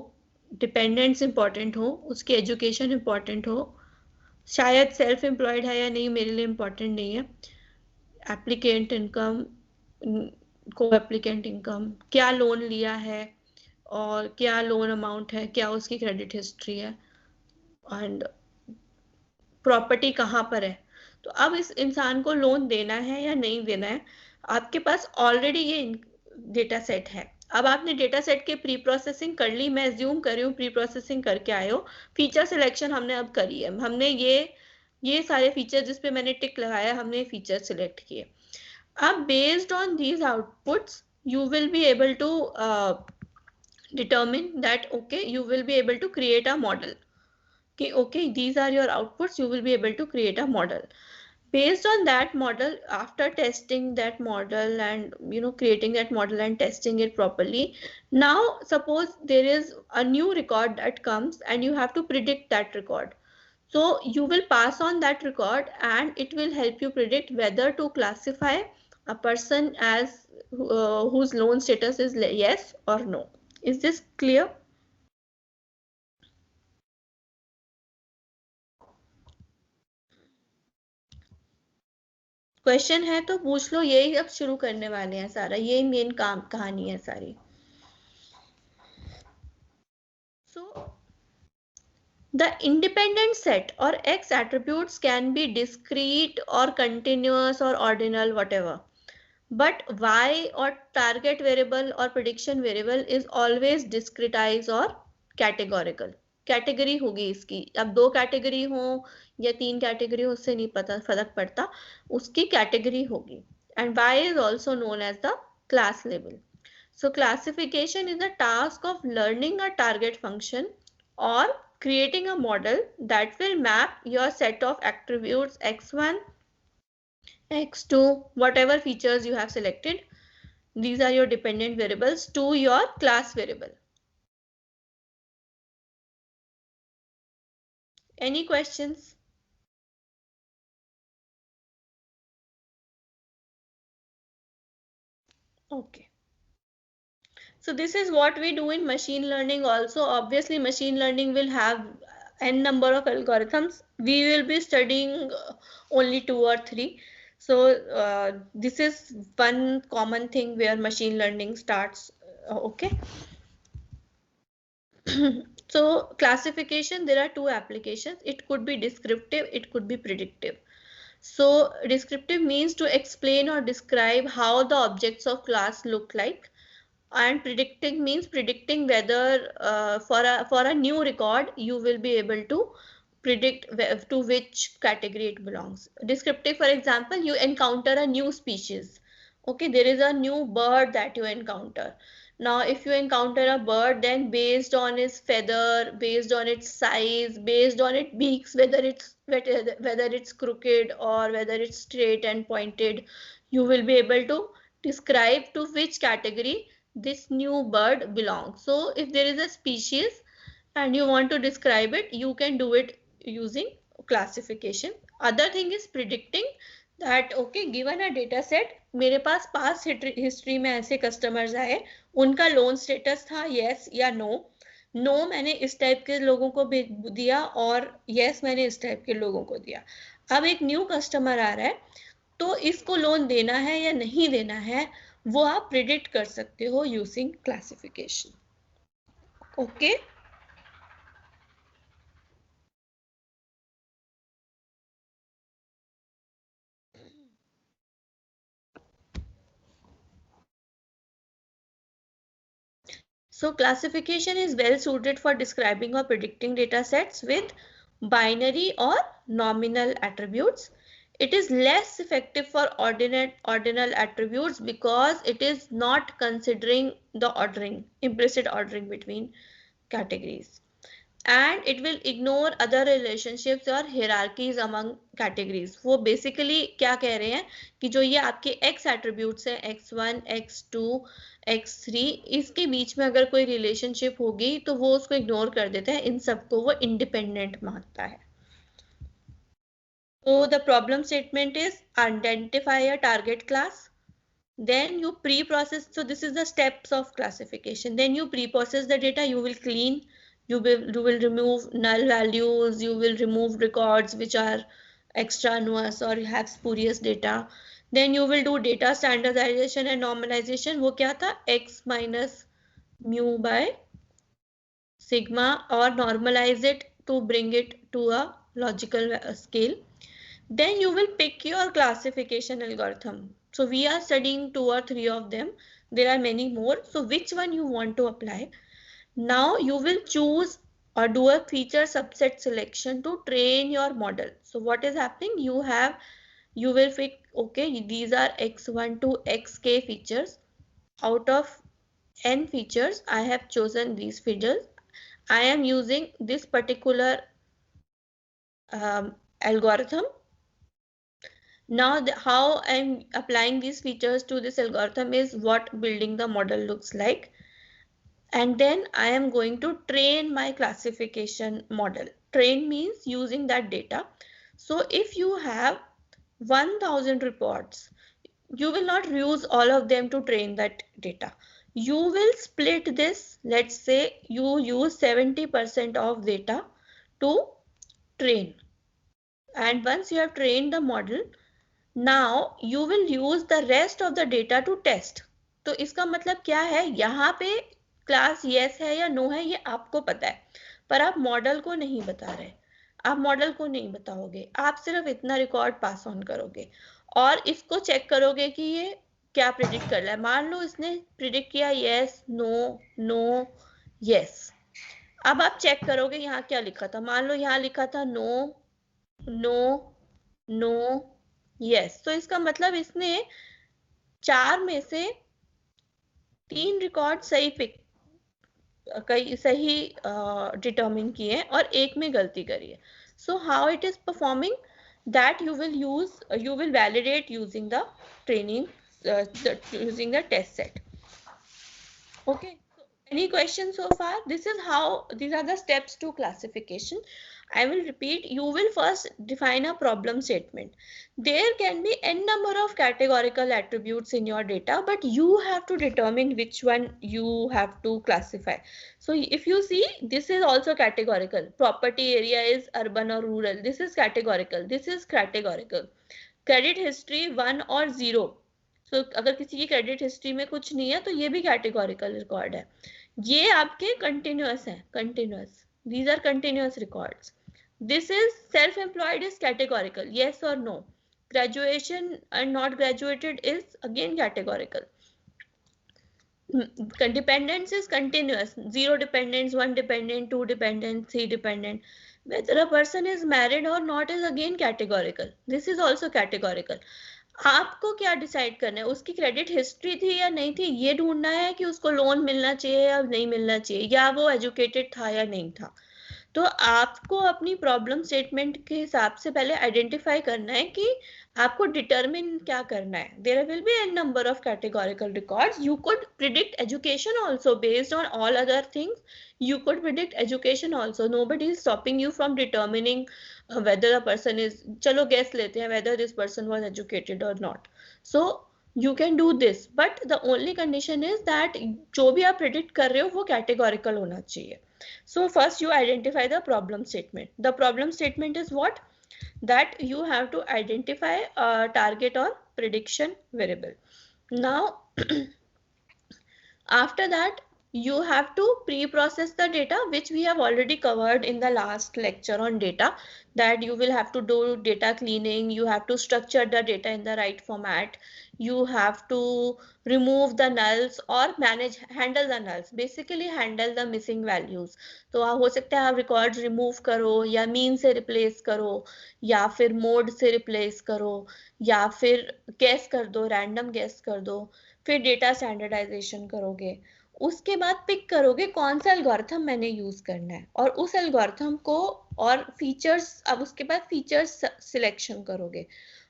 dependents important हो, उसकी education important हो, शायद सेल्फ एम्प्लॉयड है या नहीं मेरे लिए इम्पोर्टेंट नहीं है, एप्लीकेंट इनकम, को एप्लीकेंट इनकम, क्या लोन लिया है और क्या लोन अमाउंट है, क्या उसकी क्रेडिट हिस्ट्री है, एंड प्रॉपर्टी कहाँ पर है। तो अब इस इंसान को लोन देना है या नहीं देना है, आपके पास ऑलरेडी ये डेटा सेट है। अब आपने डेटा सेट के प्री प्रोसेसिंग कर ली, मैं एज्यूम कर रही हूँ प्री प्रोसेसिंग करके आए हो, फीचर सिलेक्शन हमने अब करी है, हमने ये सारे फीचर जिस पे मैंने टिक लगाया हमने फीचर सिलेक्ट किए। अब based on these outputs you will be able to determine that okay you will be able to create a model, okay these are your outputs, you will be able to create a model. Based on that model, after testing that model and creating that model and testing it properly, now suppose there is a new record that comes and you have to predict that record. So you will pass on that record and it will help you predict whether to classify a person as whose loan status is yes or no. Is this clear? Question है तो पूछ लो, यही अब शुरू करने वाले हैं सारा, यही मेन काम कहानी है सारी। So the independent set or X attributes can be discrete or continuous or ordinal, whatever. But Y or target variable or prediction variable is always discretized or categorical. Category होगी इसकी, अब 2 कैटेगरी हो या 3 category हो उससे नहीं पता फर्क पड़ता, उसकी कैटेगरी होगी। And Y is also known as the class label. So classification is the task of learning a target function or creating a model that will map your set of attributes x1, x2, whatever features you have selected, these are your dependent variables, to your class variable. Any questions? Okay. So this is what we do in machine learning also. Obviously machine learning will have n number of algorithms. We will be studying only 2 or 3. So this is one common thing where machine learning starts. Okay. So classification, there are 2 applications. It could be descriptive, it could be predictive. So descriptive means to explain or describe how the objects of class look like, and predicting means predicting whether for a new record you will be able to predict to which category it belongs. Descriptive, for example, you encounter a new species. Okay, there is a new bird that you encounter. Now if you encounter a bird, then based on its feather, based on its size, based on its beaks, whether it's crooked or whether it's straight and pointed, you will be able to describe to which category this new bird belongs. So if there is a species and you want to describe it, you can do it using classification. Other thing is predicting, that okay given a data set, मेरे पास past history में ऐसे customers आए, उनका loan status था yes या no, no मैंने इस type के लोगों को दिया और yes मैंने इस टाइप के लोगों को दिया। अब एक न्यू कस्टमर आ रहा है तो इसको लोन देना है या नहीं देना है वो आप प्रिडिक्ट कर सकते हो using classification. Okay So classification is well suited for describing or predicting data sets with binary or nominal attributes. It is less effective for ordinal attributes because it is not considering the ordering, implicit ordering between categories. And it will ignore other relationships or hierarchies among categories. वो basically क्या कह रहे हैं कि जो ये आपके x attributes हैं x1, x2, x3, इसके बीच में अगर कोई relationship होगी तो वो उसको ignore कर देते हैं, इन सबको वो independent मानता है। So the problem statement is identify a target class. Then you pre-process, so this is the steps of classification. Then you pre-process the data, you will clean, You will remove null values, you will remove records which are extraneous or have spurious data. Then you will do data standardization and normalization. वो क्या था? X minus mu by sigma, or normalize it to bring it to a logical scale. Then you will pick your classification algorithm. So we are studying 2 or 3 of them. There are many more. So which one you want to apply? Now you will choose or do a feature subset selection to train your model. So what is happening? You will pick, okay, these are x1 to xk features. Out of n features, I have chosen these features. I am using this particular algorithm. Now how I'm applying these features to this algorithm is what building the model looks like. And then I am going to train my classification model. Train means using that data. So if you have 1000 reports, you will not use all of them to train that data. You will split this. Let's say you use 70% of data to train. And once you have trained the model, now you will use the rest of the data to test. तो इसका मतलब क्या है? यहाँ पे class yes है या no है ये आपको पता है, पर आप मॉडल को नहीं बता रहे. आप मॉडल को नहीं बताओगे, आप सिर्फ इतना रिकॉर्ड पास ऑन करोगे और इसको चेक करोगे कि ये क्या प्रिडिक्ट कर रहा है. मान लो इसने प्रिडिक्ट किया yes, no, no, yes. अब आप चेक करोगे यहाँ क्या लिखा था. मान लो यहाँ लिखा था no, no, no, yes. तो इसका मतलब इसने 4 में से 3 रिकॉर्ड सही डिटरमिन किए और एक में गलती करी है. So how it is performing, that you will validate using the training, using the test set. Okay. Any questions so far? These are the steps to classification. I will repeat. You will first define a problem statement. There can be n number of categorical attributes in your data, but you have to determine which one you have to classify. So if you see, this is also categorical. Property area is urban or rural. This is categorical. This is categorical. Credit history 1 or 0. So अगर किसी की credit history में कुछ नहीं है तो ये भी categorical record है. ये आपके continuous है. Continuous. These are continuous records. This is self-employed is categorical. Yes or no. Graduation and not graduated is again categorical. Dependence is continuous. 0 dependents, 1 dependent, 2 dependent, 3 dependent. Whether a person is married or not is again categorical. This is also categorical. आपको क्या decide करना है? उसकी credit history थी या नहीं थी ये ढूंढना है कि उसको लोन मिलना चाहिए या नहीं मिलना चाहिए, या वो एजुकेटेड था या नहीं था. तो आपको अपनी प्रॉब्लम स्टेटमेंट के हिसाब से पहले आइडेंटिफाई करना है कि आपको डिटरमिन क्या करना है. There will be n number of categorical records. You could predict education also based on all other things. You could predict education also. Nobody is stopping you from determining whether a person is, chalo guess lete hain whether this person was educated or not. So you can do this, but the only condition is that जो भी आप predict कर रहे हो वो categorical होना चाहिए. So first you identify the problem statement. The problem statement is what? That you have to identify a target or prediction variable. Now after that you have to pre-process the data, which we have already covered in the last lecture on data, that you will have to do data cleaning, you have to structure the data in the right format, you have to remove the nulls or handle the nulls, basically handle the missing values. तो हो सकता है आप records remove करो या mean से replace करो या फिर mode से replace करो या फिर guess कर दो, random guess कर दो, फिर data standardization करोगे. उसके बाद पिक करोगे कौन सा एल्गोरिथम मैंने यूज करना है और उस एल्गोरिथम को और फीचर्स, अब उसके बाद फीचर्स सिलेक्शन करोगे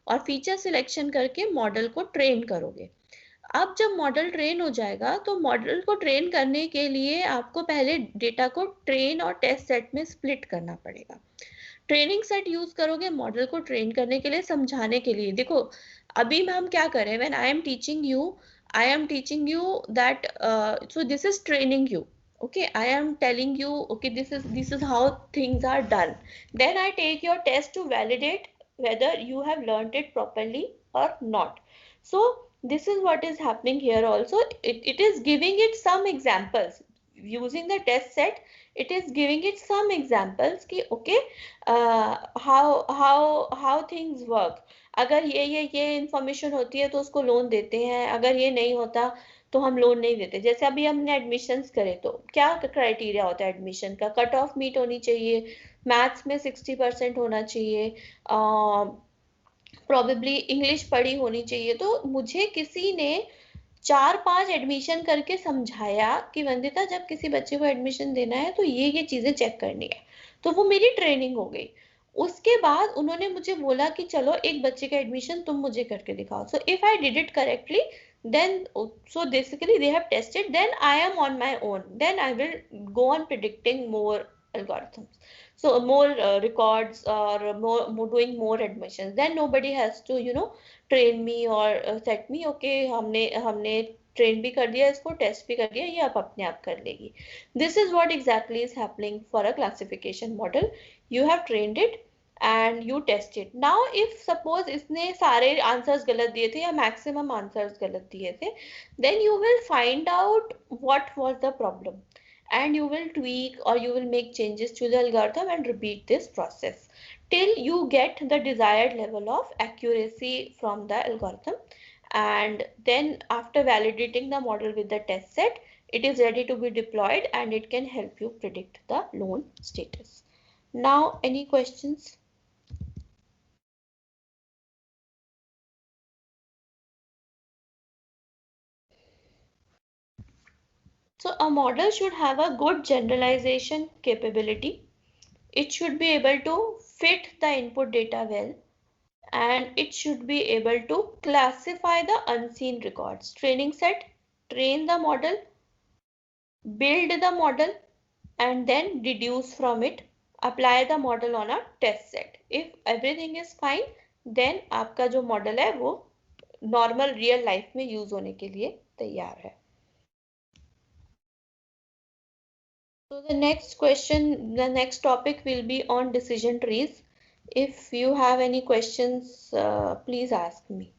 और फीचर सिलेक्शन करके मॉडल को ट्रेन करोगे. अब जब मॉडल ट्रेन हो जाएगा तो मॉडल को ट्रेन करने के लिए आपको पहले डेटा को ट्रेन और टेस्ट सेट में स्प्लिट करना पड़ेगा. ट्रेनिंग सेट यूज करोगे मॉडल को ट्रेन करने के लिए, समझाने के लिए. देखो अभी हम क्या करें, when I am teaching you that so this is training you. Okay, I am telling you, okay, this is how things are done. Then I take your test to validate whether you have learned it properly or not. So this is what is happening here also. It is giving it some examples using the test set. It is giving it some examples कि okay, how things work. अगर ये information होती है तो उसको loan देते हैं, अगर ये नहीं होता तो हम लोन नहीं देते। जैसे अभी हमने एडमिशन्स करे तो क्या क्राइटेरिया होता है एडमिशन का? कट ऑफ मीट होनी चाहिए, मैथ्स में 60% होना चाहिए, प्रॉबेबली इंग्लिश पढ़ी होनी चाहिए। तो मुझे किसी ने 4-5 एडमिशन करके समझाया कि वंदिता जब किसी बच्चे को एडमिशन देना है तो ये चीजें चेक करनी है। तो वो मेरी ट्रेनिंग हो गई। उसके बाद उन्होंने मुझे बोला कि चलो एक बच्चे का एडमिशन तुम मुझे करके दिखाओ। So if I did it correctly then so basically they have tested, then I am on my own, then I will go on predicting more algorithms, so more records or more doing more admissions, then nobody has to train me or set me, okay हमने हमने train भी कर दिया इसको, test भी कर दिया, ये आप अपने आप कर लेगी। This is what exactly is happening for a classification model. You have trained it and you test it. Now if suppose इसने सारे answers गलत दिए थे या maximum answers गलत दिए थे, then you will find out what was the problem and you will tweak or you will make changes to the algorithm and repeat this process till you get the desired level of accuracy from the algorithm. And then after validating the model with the test set, it is ready to be deployed and it can help you predict the loan status. Now any questions? So a model should have a good generalization capability. It should be able to fit the input data well, and it should be able to classify the unseen records. Training set, train the model, build the model, and then deduce from it. Apply the model on a test set. If everything is fine, then आपका जो model है वो normal real life में use होने के लिए तैयार है। So the next question, the next topic will be on decision trees. If you have any questions, please ask me.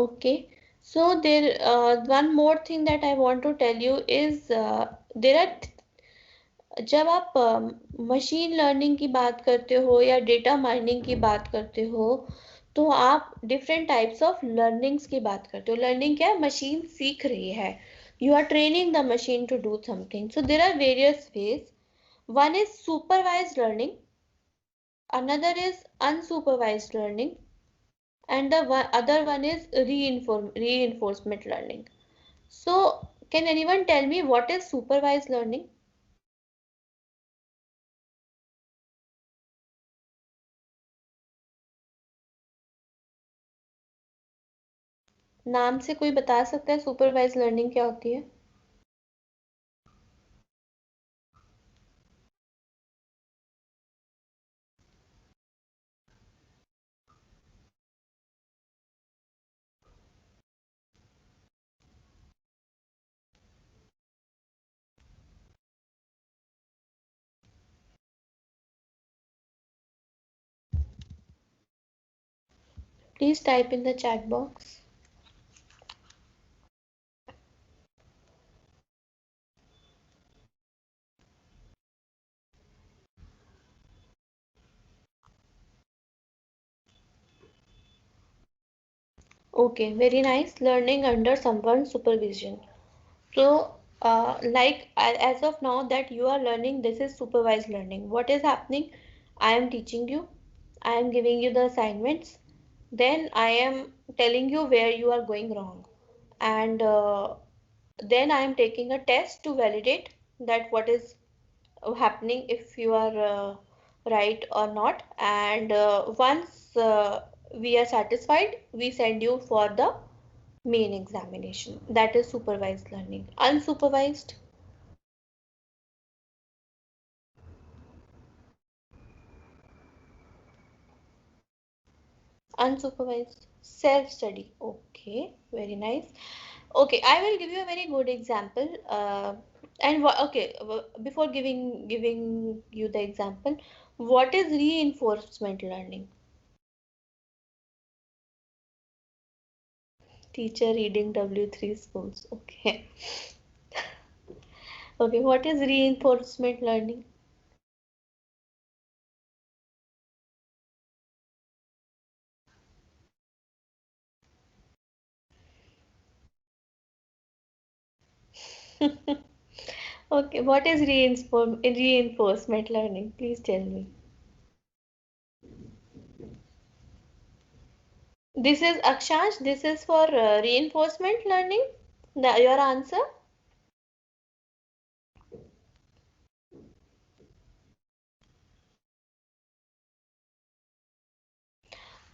Okay, so there one more thing that I want to tell you is there are जब आप machine learning की बात करते हो या data mining की बात करते हो तो आप डिफरेंट टाइप्स ऑफ लर्निंग्स की बात करते हो। लर्निंग क्या है? मशीन सीख रही है, you are training the machine to do something. So there are various ways. One is supervised learning, another is unsupervised learning, and the other one is reinforcement learning. So can anyone tell me what is supervised learning? नाम से कोई बता सकता है supervised learning क्या होती है? Please type in the chat box. Okay, very nice. Learning under someone's supervision. So like as of now that you are learning, this is supervised learning. What is happening? I am teaching you, I am giving you the assignments, then I am telling you where you are going wrong, and then I am taking a test to validate that what is happening, if you are right or not, and once we are satisfied, we send you for the main examination. That is supervised learning. Unsupervised, unsupervised self study. Okay, very nice. Okay, I will give you a very good example, and okay, before giving you the example, what is reinforcement learning? Teacher reading W3 schools. Okay. Okay, what is reinforcement learning? Okay, what is reinforcement learning? Please tell me. This is Akshansh. This is for reinforcement learning. Your answer?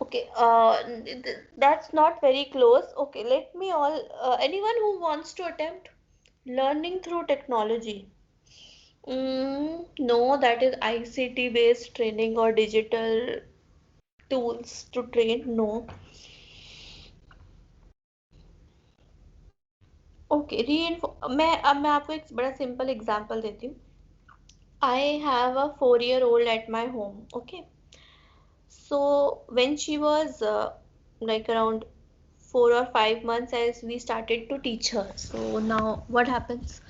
Okay, that's not very close. Okay, let me all, anyone who wants to attempt learning through technology. No, that is ICT based training or digital tools to train. No. Okay, मैं आपको एक बड़ा simple example देती हूँ. I have a 4-year-old at my home. Okay, so when she was like around 4 or 5 months, as we started to teach her. So now what happens?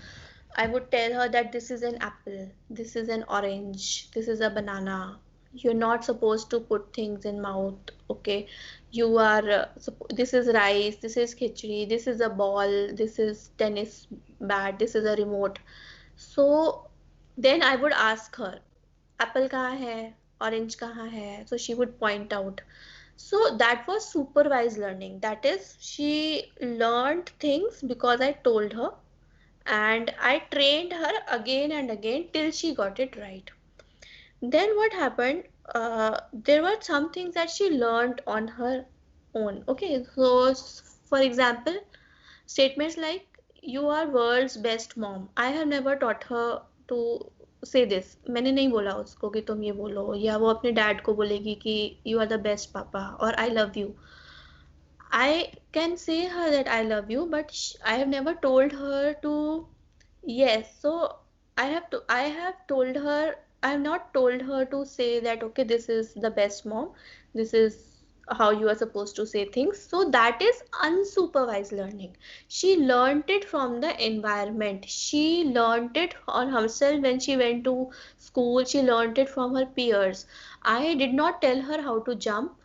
I would tell her that this is an apple, this is an orange, this is a banana. You're not supposed to put things in mouth, okay? You are, this is rice, this is khichdi, this is a ball, this is tennis bat, this is a remote. So then I would ask her, apple कहाँ है, orange कहाँ है? So she would point out. So that was supervised learning. That is, she learned things because I told her, and I trained her again and again till she got it right. Then what happened? There were some things that she learned on her own. Okay, so for example, statements like "You are world's best mom." I have never taught her to say this. मैंने नहीं बोला उसको कि तुम ये बोलो, या वो अपने डैड को बोलेगी कि "You are the best papa" or "I love you." I can say her that I love you, but I have never told her to. Yes, so I have told her, I have not told her to say that okay, this is the best mom, this is how you are supposed to say things. So that is unsupervised learning. She learned it from the environment. She learned it on herself when she went to school. She learned it from her peers. I did not tell her how to jump.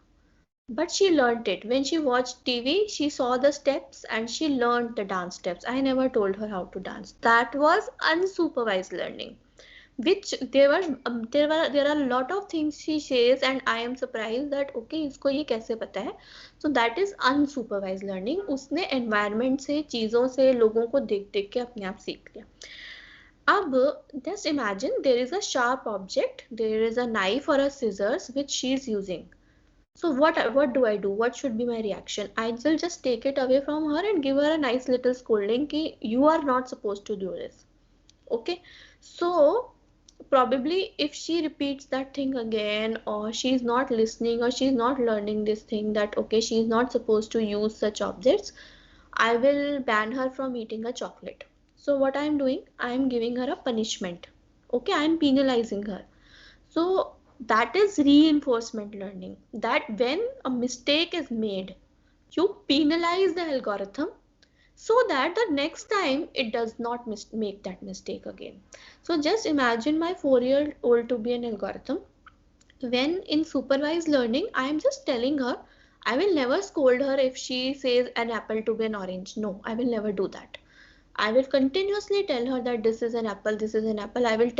But she learnt it. When she watched TV, she saw the steps and she learned the dance steps. I never told her how to dance. That was unsupervised learning. Which there are a lot of things she says and I am surprised that okay इसको ये कैसे पता है. So that is unsupervised learning. उसने environment से, चीजों से, लोगों को देख देख के अपने आप सीख लिया. अब just imagine there is a sharp object, there is a knife or a scissors which she is using. So what do I do? What should be my reaction? I will just take it away from her and give her a nice little scolding कि you are not supposed to do this. Okay. So probably if she repeats that thing again, or she is not listening, or she is not learning this thing that okay, she is not supposed to use such objects, I will ban her from eating a chocolate. So what I am doing? I am giving her a punishment. Okay, I am penalizing her. So that is reinforcement learning. That when a mistake is made, you penalize the algorithm so that the next time it does not make that mistake again. So just imagine my 4-year-old to be an algorithm. When in supervised learning, I am just telling her, I will never scold her if she says an apple to be an orange. No, I will never do that. I will continuously tell her that this is an apple, this is an apple. I will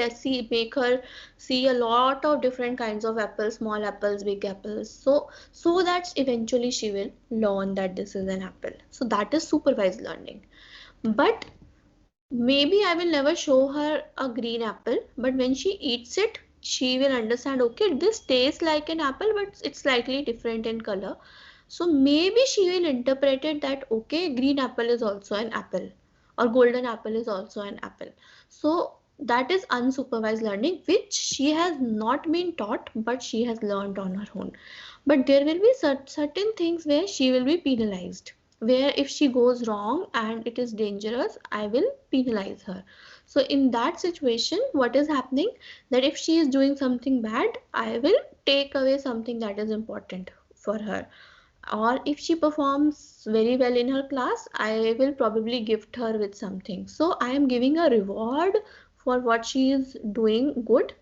make her see a lot of different kinds of apples, small apples, big apples. So that eventually she will learn that this is an apple. So that is supervised learning. But maybe I will never show her a green apple, but when she eats it, she will understand, okay, this tastes like an apple, but it's slightly different in color. So maybe she will interpret it that, okay, green apple is also an apple, or golden apple is also an apple. So that is unsupervised learning, which she has not been taught, but she has learned on her own. But there will be certain things where she will be penalized, where if she goes wrong and it is dangerous, I will penalize her. So in that situation, what is happening, that if she is doing something bad, I will take away something that is important for her. Or if she performs very well in her class, I will probably gift her with something. So I am giving a reward for what she is doing good,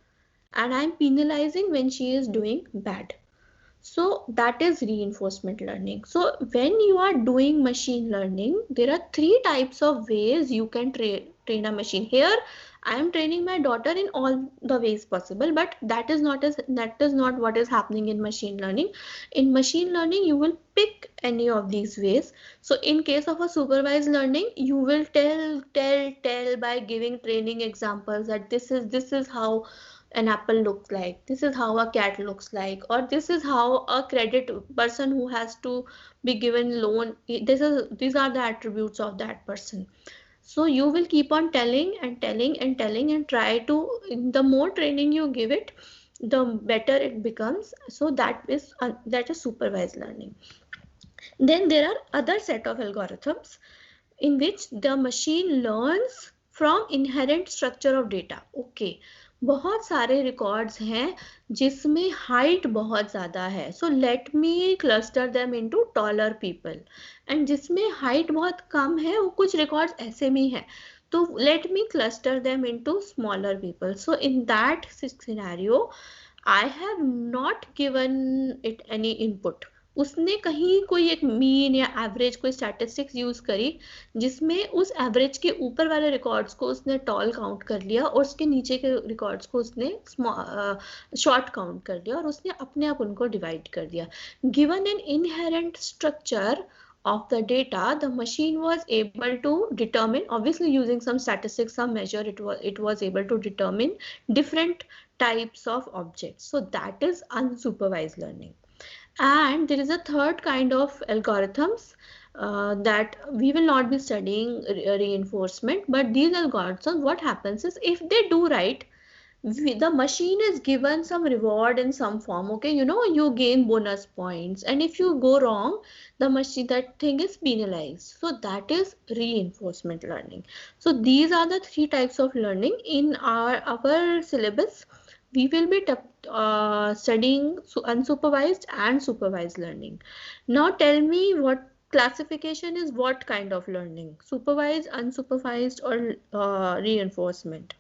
and I am penalizing when she is doing bad. So that is reinforcement learning. So when you are doing machine learning, there are three types of ways you can train a machine. Here, I am training my daughter in all the ways possible, but that is not what is happening in machine learning. In machine learning, you will pick any of these ways. So in case of a supervised learning, you will tell by giving training examples that this is how an apple looks like, this is how a cat looks like, or this is how a credit person who has to be given loan, these are the attributes of that person. So you will keep on telling and telling and telling and try to, the more training you give it, the better it becomes. So that is supervised learning. Then there are other set of algorithms in which the machine learns from inherent structure of data. Okay, बहुत सारे records हैं जिसमें height बहुत ज़्यादा है, so let me cluster them into taller people, and जिसमें height बहुत कम है वो कुछ records ऐसे भी हैं, तो let me cluster them into smaller people. So in that scenario, I have not given it any input. उसने कहीं कोई एक मीन या एवरेज कोई स्टैटिस्टिक्स यूज करी, जिसमें उस एवरेज के ऊपर वाले रिकॉर्ड्स को उसने टॉल काउंट कर लिया और उसके नीचे के रिकॉर्ड्स को उसने शॉर्ट काउंट कर लिया और उसने अपने आप उनको डिवाइड कर दिया. Given an inherent structure of the data, the machine was able to determine, obviously using some statistics, some measure, it was able to determine different types of objects. So that is unsupervised learning. And there is a third kind of algorithms that we will not be studying reinforcement, but these algorithms, what happens is, if they do right, the machine is given some reward in some form. Okay, you gain bonus points, and if you go wrong, the machine, that thing is penalized. So that is reinforcement learning. So these are the three types of learning in our syllabus. We will be studying unsupervised and supervised learning. Now tell me, what classification is what kind of learning? Supervised, unsupervised, or reinforcement?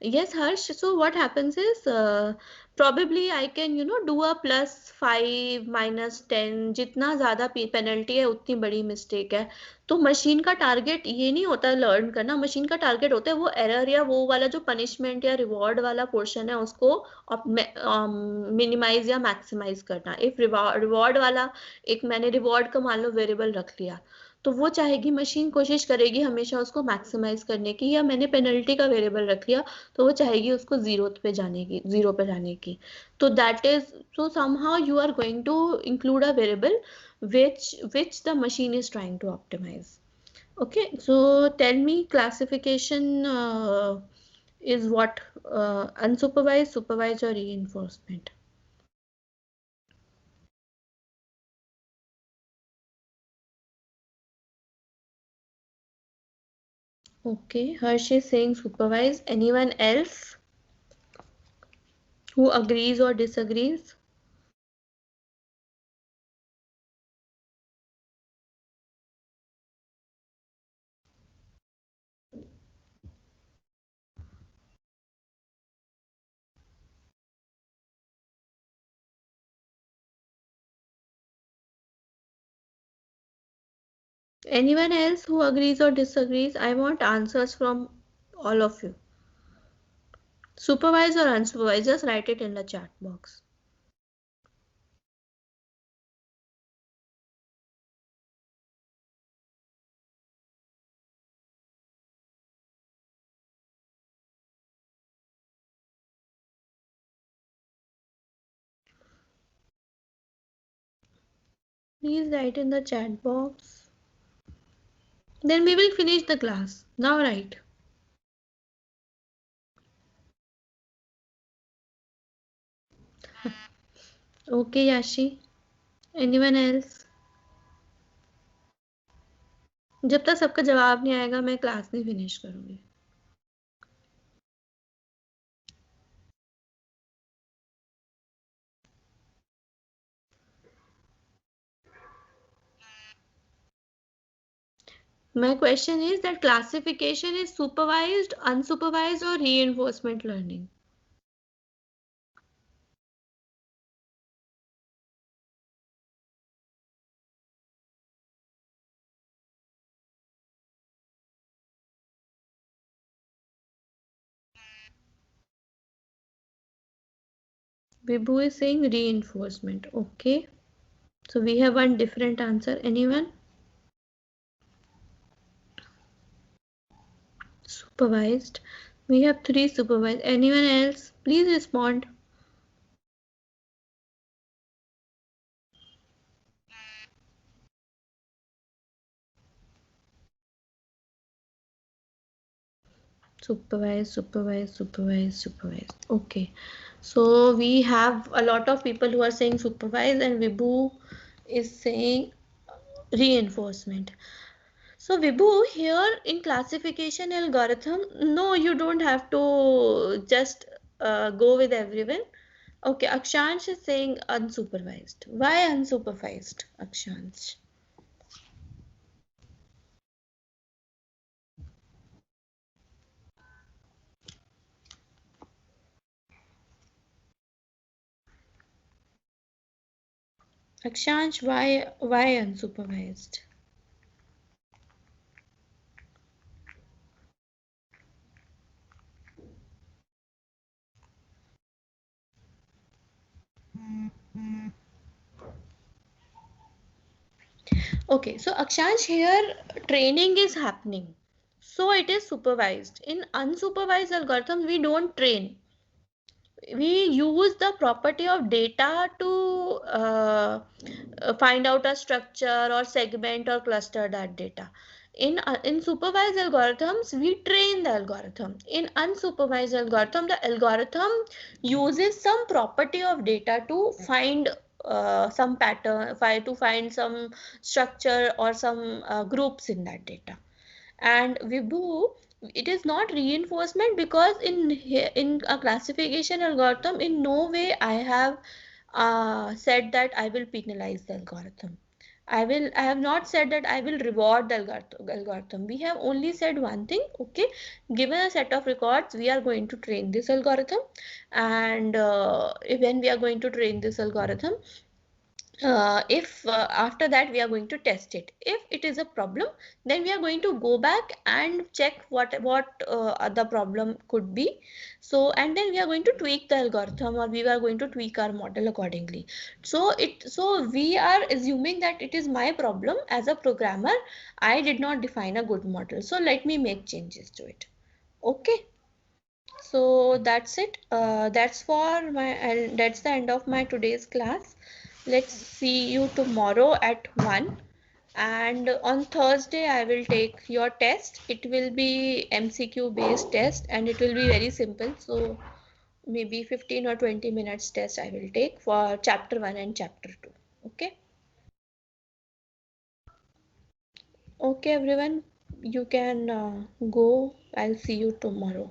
Yes, Harsh. So what happens is, probably I can, do a +5 -10, जितना ज़्यादा penalty है उतनी बड़ी mistake है. तो machine का target ये नहीं होता लर्न करना, मशीन का टारगेट होता है वो एरर या वो वाला जो पनिशमेंट या रिवॉर्ड वाला पोर्शन है उसको मिनिमाइज या मैक्सिमाइज करना. इफ रिवॉर्ड वाला, एक मैंने रिवॉर्ड का मान लो वेरिएबल रख लिया, तो वो चाहेगी, मशीन कोशिश करेगी हमेशा उसको मैक्सिमाइज करने की, या मैंने पेनल्टी का वेरिएबल रख लिया तो वो चाहेगी उसको जीरो पे जाने की. तो that is, so somehow you are going to include a variable which the machine is trying to optimize. Okay, so tell me, classification is what, unsupervised, supervised, or reinforcement? Okay, Harsh is saying supervised. Anyone else who agrees or disagrees? Anyone else who agrees or disagrees? I want answers from all of you. Supervised or unsupervised? Just write it in the chat box. Please write in the chat box. Then we will finish the class. Now write. Okay, Yashi. Anyone else? जब तक सबका जवाब नहीं आएगा मैं class नहीं finish करूंगी. My question is that classification is supervised, unsupervised or reinforcement learning? Vibhu is saying reinforcement. Okay. So we have one different answer. Anyone? Supervised. We have 3 supervised. Anyone else? Please respond. Supervised. Okay. So we have a lot of people who are saying supervised and Vibhu is saying reinforcement. So Vibhu, here in classification algorithm, no, you don't have to just go with everyone. Okay, Akshansh is saying unsupervised. Why unsupervised, Akshansh? Akshansh, why unsupervised? Okay, so Akshansh, here training is happening. So it is supervised. In unsupervised algorithms, we don't train. We use the property of data to find out a structure or segment or cluster that data. In supervised algorithms, we train the algorithm. In unsupervised algorithm, the algorithm uses some property of data to find some pattern, to find some structure or some groups in that data. And Vibhu, it is not reinforcement because in a classification algorithm, in no way I have said that I will penalize the algorithm. I have not said that I will reward the algorithm. We have only said one thing, okay, given a set of records, we are going to train this algorithm, and when we are going to train this algorithm, if after that we are going to test it, if it is a problem, then we are going to go back and check what the problem could be. So and then we are going to tweak the algorithm, or we are going to tweak our model accordingly. So we are assuming that it is my problem as a programmer. I did not define a good model, so let me make changes to it. Okay, so that's it. That's for my, and that's the end of my today's class. Let's see you tomorrow at 1. And on Thursday, I will take your test. It will be MCQ based test and it will be very simple. So maybe 15 or 20 minutes test I will take for chapter 1 and chapter 2. Okay. Okay, everyone. You can go. I'll see you tomorrow.